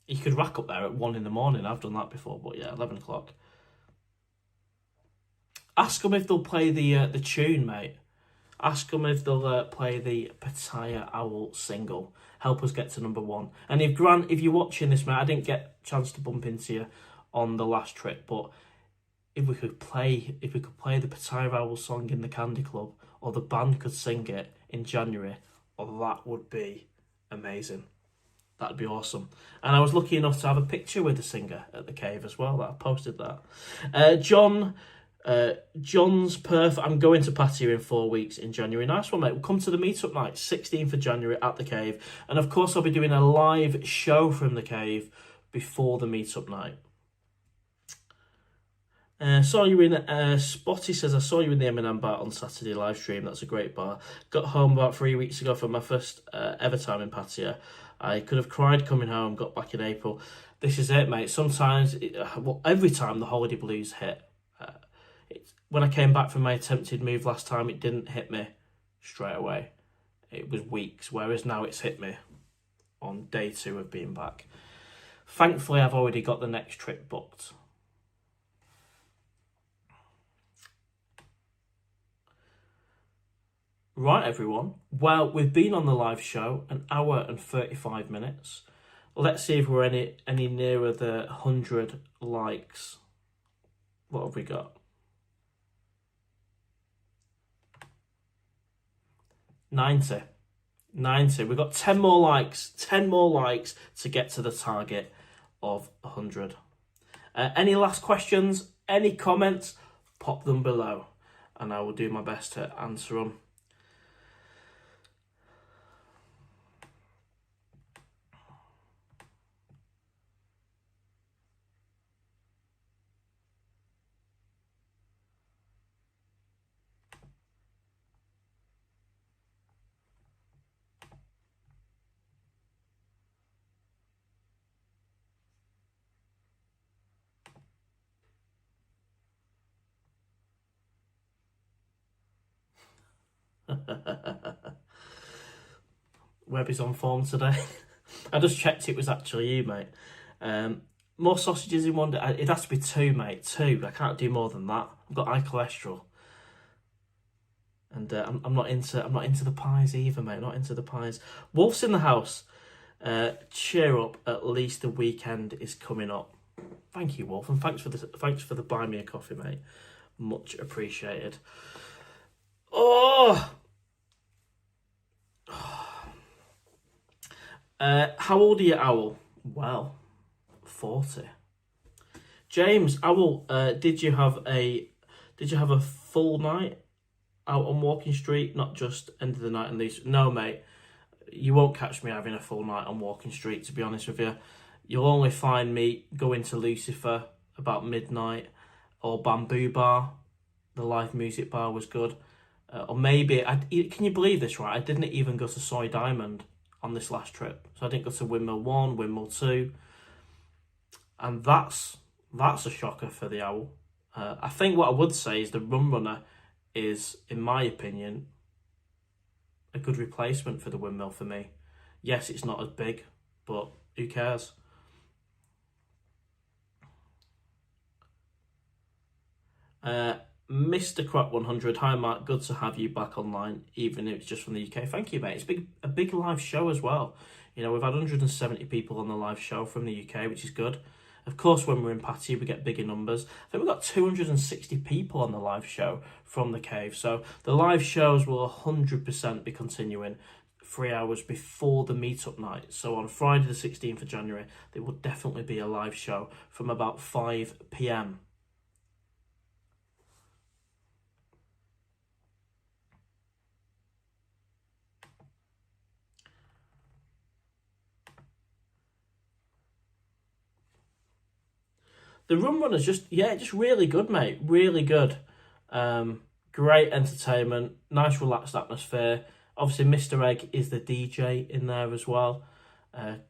You could rack up there at 1 in the morning. I've done that before, but yeah, 11 o'clock. Ask them if they'll play the tune, mate. Ask them if they'll play the PattayaOwl single. Help us get to number 1. And if Grant, if you're watching this, mate, I didn't get a chance to bump into you on the last trip, but if we could play the PattayaOwl song in the Candy Club, or the band could sing it in January, that would be amazing. That'd be awesome. And I was lucky enough to have a picture with the singer at the cave as well. That I posted that. John's Perth. I'm going to Pattaya in 4 weeks in January. Nice one, mate. We'll come to the meetup night, 16th of January at the cave. And of course, I'll be doing a live show from the cave before the meetup night. Saw you in Spotty says, I saw you in the M&M bar on Saturday live stream. That's a great bar. Got home about 3 weeks ago for my first ever time in Pattaya. I could have cried coming home. Got back in April. This is it, mate. Sometimes, every time the holiday blues hit. When I came back from my attempted move last time, it didn't hit me straight away. It was weeks, whereas now it's hit me on day 2 of being back. Thankfully, I've already got the next trip booked. Right, everyone. Well, we've been on the live show an hour and 35 minutes. Let's see if we're any nearer the 100 likes. What have we got? 90. 90. We've got 10 more likes. 10 more likes to get to the target of 100. Any last questions? Any comments? Pop them below and I will do my best to answer them. Webby's on form today. I just checked it was actually you, mate. More sausages in one day. It has to be 2, mate. 2. I can't do more than that. I've got high cholesterol, and I'm not into the pies either, mate. Not into the pies. Wolf's in the house. Cheer up. At least the weekend is coming up. Thank you, Wolf, and thanks for the buy me a coffee, mate. Much appreciated. Oh. How old are you, Owl? Well, 40. James, Owl, did you have a full night out on Walking Street, not just end of the night and these? No, mate, you won't catch me having a full night on Walking Street, to be honest with you. You'll only find me going to Lucifer about midnight, or Bamboo Bar. The live music bar was good. Or maybe, can you believe this, right? I didn't even go to Soy Diamond on this last trip. So I didn't go to Windmill 1, Windmill 2. And that's a shocker for the Owl. I think what I would say is the Rum Runner is, in my opinion, a good replacement for the Windmill for me. Yes, it's not as big, but who cares? Mr. Crop 100, hi Mark, good to have you back online, even if it's just from the UK. Thank you, mate. It's a big live show as well. You know, we've had 170 people on the live show from the UK, which is good. Of course, when we're in Pattaya, we get bigger numbers. I think we've got 260 people on the live show from the cave. So the live shows will 100% be continuing 3 hours before the meetup night. So on Friday the 16th of January, there will definitely be a live show from about 5 p.m. The Rum Runner's just really good, mate. Really good. Great entertainment, nice relaxed atmosphere. Obviously, Mr. Egg is the DJ in there as well.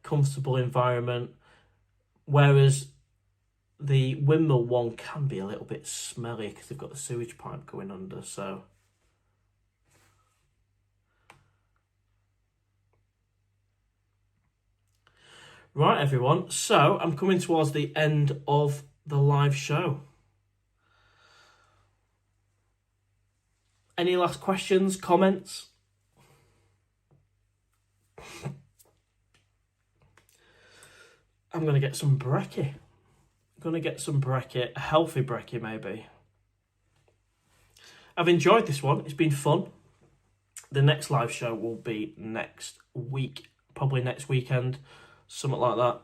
Comfortable environment. Whereas the Windmill one can be a little bit smelly because they've got the sewage pipe going under, so... Right, everyone. So, I'm coming towards the end of the live show. Any last questions, comments? I'm going to get some brekkie. A healthy brekkie maybe. I've enjoyed this one. It's been fun. The next live show will be next week, probably next weekend, something like that.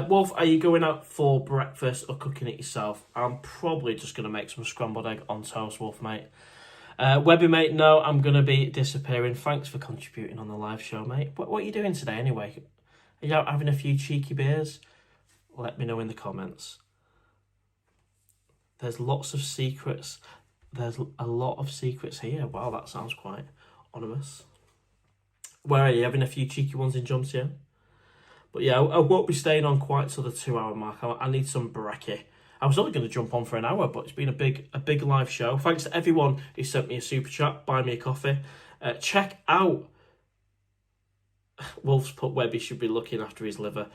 Wolf, are you going out for breakfast or cooking it yourself? I'm probably just going to make some scrambled egg on toast, Wolf, mate. Webby, mate, no, I'm going to be disappearing. Thanks for contributing on the live show, mate. What are you doing today, anyway? Are you out having a few cheeky beers? Let me know in the comments. There's lots of secrets. There's a lot of secrets here. Wow, that sounds quite ominous. Where are you? Having a few cheeky ones in jumps here? But yeah, I won't be staying on quite till the 2 hour mark. I need some brekkie. I was only going to jump on for an hour, but it's been a big live show. Thanks to everyone who sent me a super chat, buy me a coffee. Check out. Wolf's put Webby should be looking after his liver.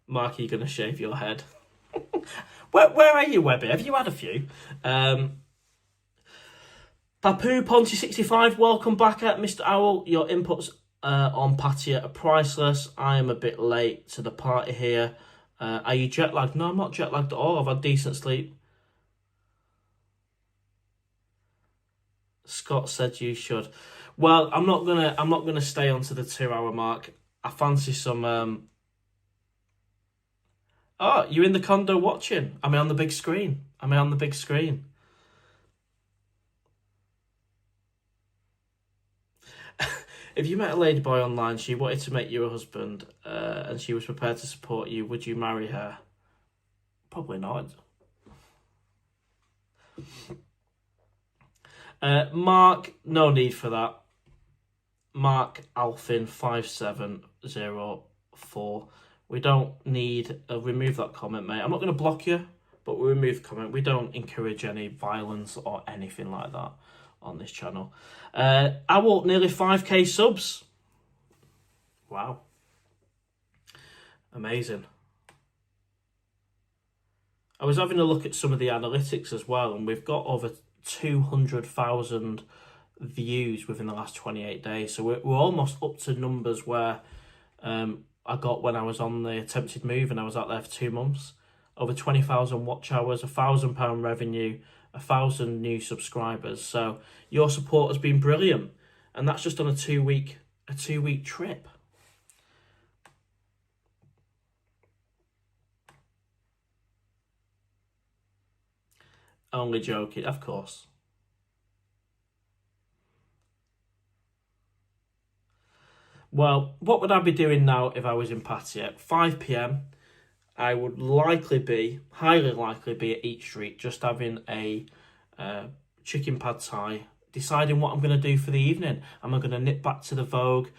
Mark, are you going to shave your head? Where are you, Webby? Have you had a few? Papu Ponty65, welcome back, Mr. Owl. Your inputs on Pattaya are priceless. I am a bit late to the party here. Are you jet lagged? No, I'm not jet lagged at all. I've had decent sleep. Scott said you should. Well, I'm not gonna stay on to the 2-hour mark. I fancy some. Oh, you're in the condo watching. Am I on the big screen? If you met a ladyboy online, she wanted to make you a husband, and she was prepared to support you, would you marry her? Probably not. Mark, no need for that. Mark Alfin 5704. We don't need remove that comment, mate. I'm not going to block you, but we remove the comment. We don't encourage any violence or anything like that on this channel. Owl, nearly 5k subs. Wow. Amazing. I was having a look at some of the analytics as well, and we've got over 200,000 views within the last 28 days. So we're almost up to numbers where I got when I was on the attempted move and I was out there for 2 months. Over 20,000 watch hours, £1,000 revenue, 1,000 new subscribers. So your support has been brilliant, and that's just on a 2-week trip. Only joking, of course. Well, what would I be doing now if I was in Pattaya? At 5 p.m, I would highly likely be at Eat Street, just having a chicken pad thai, deciding what I'm going to do for the evening. Am I going to nip back to the Vogue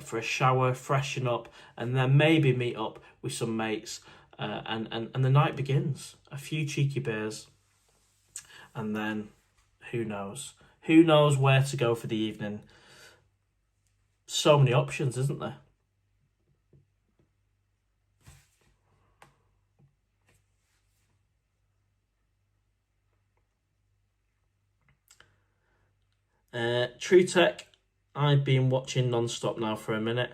for a shower, freshen up, and then maybe meet up with some mates, and the night begins. A few cheeky beers, and then who knows? Who knows where to go for the evening? So many options, isn't there? True Tech, I've been watching non-stop now for a minute.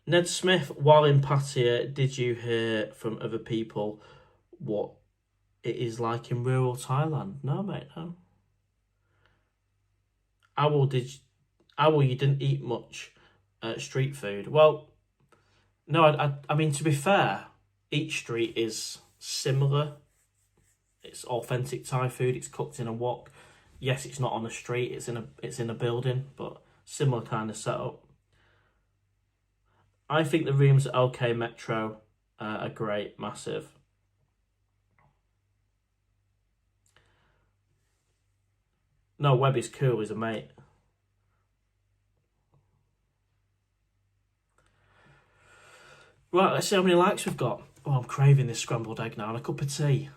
Ned Smith, while in Pattaya, did you hear from other people what it is like in rural Thailand? No, mate, no. Owl, you didn't eat much street food? Well, no, I mean, to be fair, Eat Street is similar. It's authentic Thai food. It's cooked in a wok. Yes, it's not on the street. It's in a building, but similar kind of setup. I think the rooms at OK Metro are great, massive. No, Webby's cool. He's a mate. Right, let's see how many likes we've got. Oh, I'm craving this scrambled egg now and a cup of tea.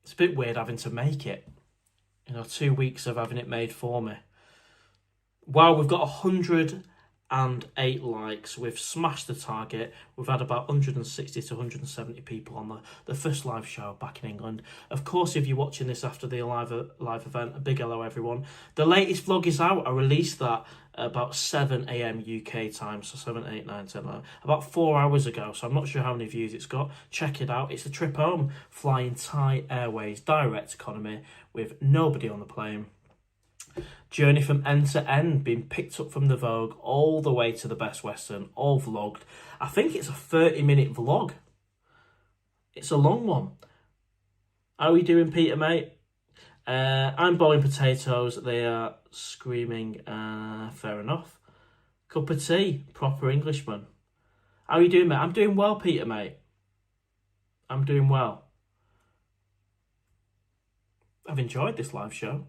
It's a bit weird having to make it. 2 weeks of having it made for me. Wow, we've got 108 likes. We've smashed the target. We've had about 160 to 170 people on the first live show back in England. Of course, if you're watching this after the live event, a big hello, everyone. The latest vlog is out. I released that about 7 a.m. UK time, so 7, 8, 9, 10, 11, about 4 hours ago, so I'm not sure how many views it's got. Check it out. It's a trip home, flying Thai Airways, direct economy, with nobody on the plane. Journey from end to end, being picked up from the Vogue all the way to the Best Western, all vlogged. I think it's a 30-minute vlog. It's a long one. How are we doing, Peter, mate? I'm boiling potatoes. They are screaming. Fair enough. Cup of tea. Proper Englishman. How are you doing, mate? I'm doing well, Peter, mate. I'm doing well. I've enjoyed this live show.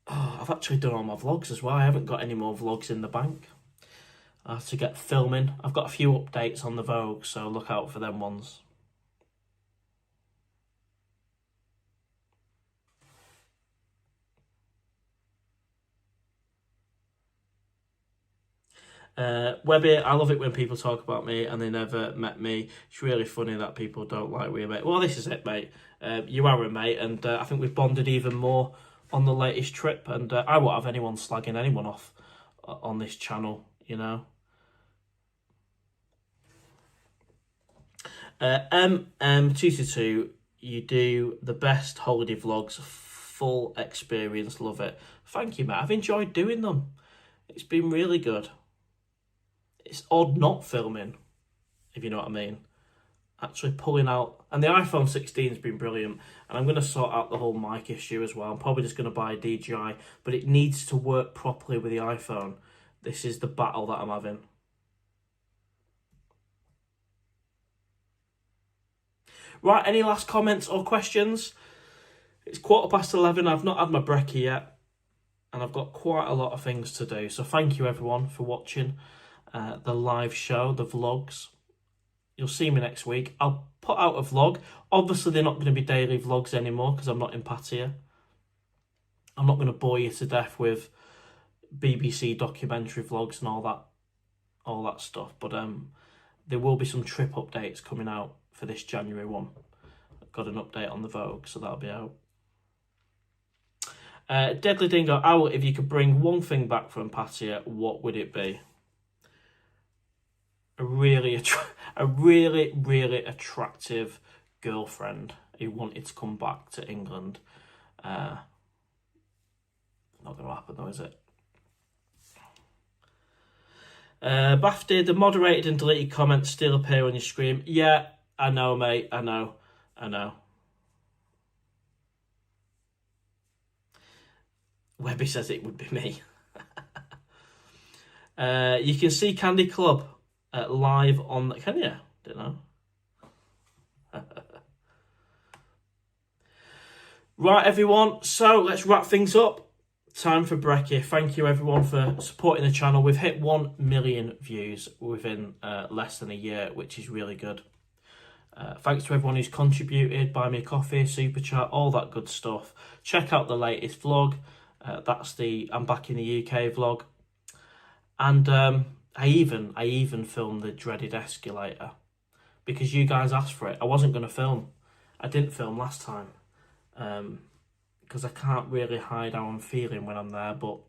Oh, I've actually done all my vlogs as well. I haven't got any more vlogs in the bank. I have to get filming. I've got a few updates on the Vogue, so look out for them ones. Webby, I love it when people talk about me and they never met me. It's really funny that people don't like we're mate. Well, this is it, mate. You are a mate, and I think we've bonded even more on the latest trip, and I won't have anyone slagging anyone off on this channel, you know. M222, you do the best holiday vlogs, full experience, love it. Thank you, mate. I've enjoyed doing them. It's been really good. It's odd not filming, if you know what I mean. Actually pulling out, and the iPhone 16 has been brilliant, and I'm going to sort out the whole mic issue as well. I'm probably just going to buy a DJI, but it needs to work properly with the iPhone. This is the battle that I'm having. Right, any last comments or questions? It's 11:15. I've not had my brekkie yet, and I've got quite a lot of things to do. So thank you everyone for watching the live show, the vlogs. You'll see me next week. I'll put out a vlog. Obviously, they're not going to be daily vlogs anymore because I'm not in Pattaya. I'm not going to bore you to death with BBC documentary vlogs and all that stuff. But there will be some trip updates coming out for this January one. I've got an update on the Vogue, so that'll be out. Deadly Dingo, Owl, if you could bring one thing back from Pattaya, what would it be? A really attractive girlfriend who wanted to come back to England. Not going to happen though, is it? Bafty, the moderated and deleted comments still appear on your screen. Yeah, I know, mate. I know. Webby says it would be me. You can see Candy Club live on... Can you? Don't know. Right, everyone. So let's wrap things up. Time for brekkie. Thank you, everyone, for supporting the channel. We've hit 1 million views within less than a year, which is really good. Thanks to everyone who's contributed, buy me a coffee, super chat, all that good stuff. Check out the latest vlog. That's the I'm Back in the UK vlog. And I even filmed the dreaded escalator because you guys asked for it. I wasn't going to film. I didn't film last time because I can't really hide how I'm feeling when I'm there. But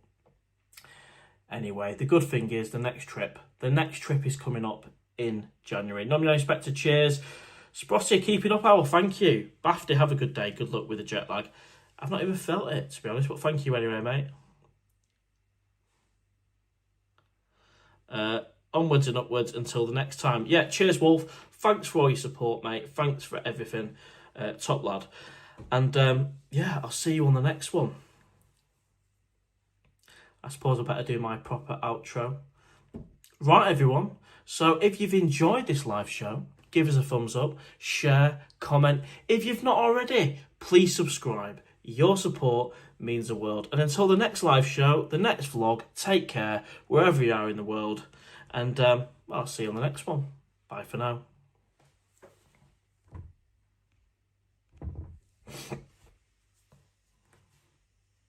anyway, the good thing is the next trip is coming up in January. Nominee Inspector, cheers. Sprosty, keeping up, Owl, thank you. Bafty, have a good day. Good luck with the jet lag. I've not even felt it, to be honest, but thank you anyway, mate. Onwards and upwards until the next time. Yeah, cheers, Wolf. Thanks for all your support, mate. Thanks for everything. Top lad. And yeah, I'll see you on the next one. I suppose I better do my proper outro. Right, everyone. So if you've enjoyed this live show, give us a thumbs up, share, comment. If you've not already, please subscribe. Your support means the world. And until the next live show, the next vlog, take care wherever you are in the world. And I'll see you on the next one. Bye for now.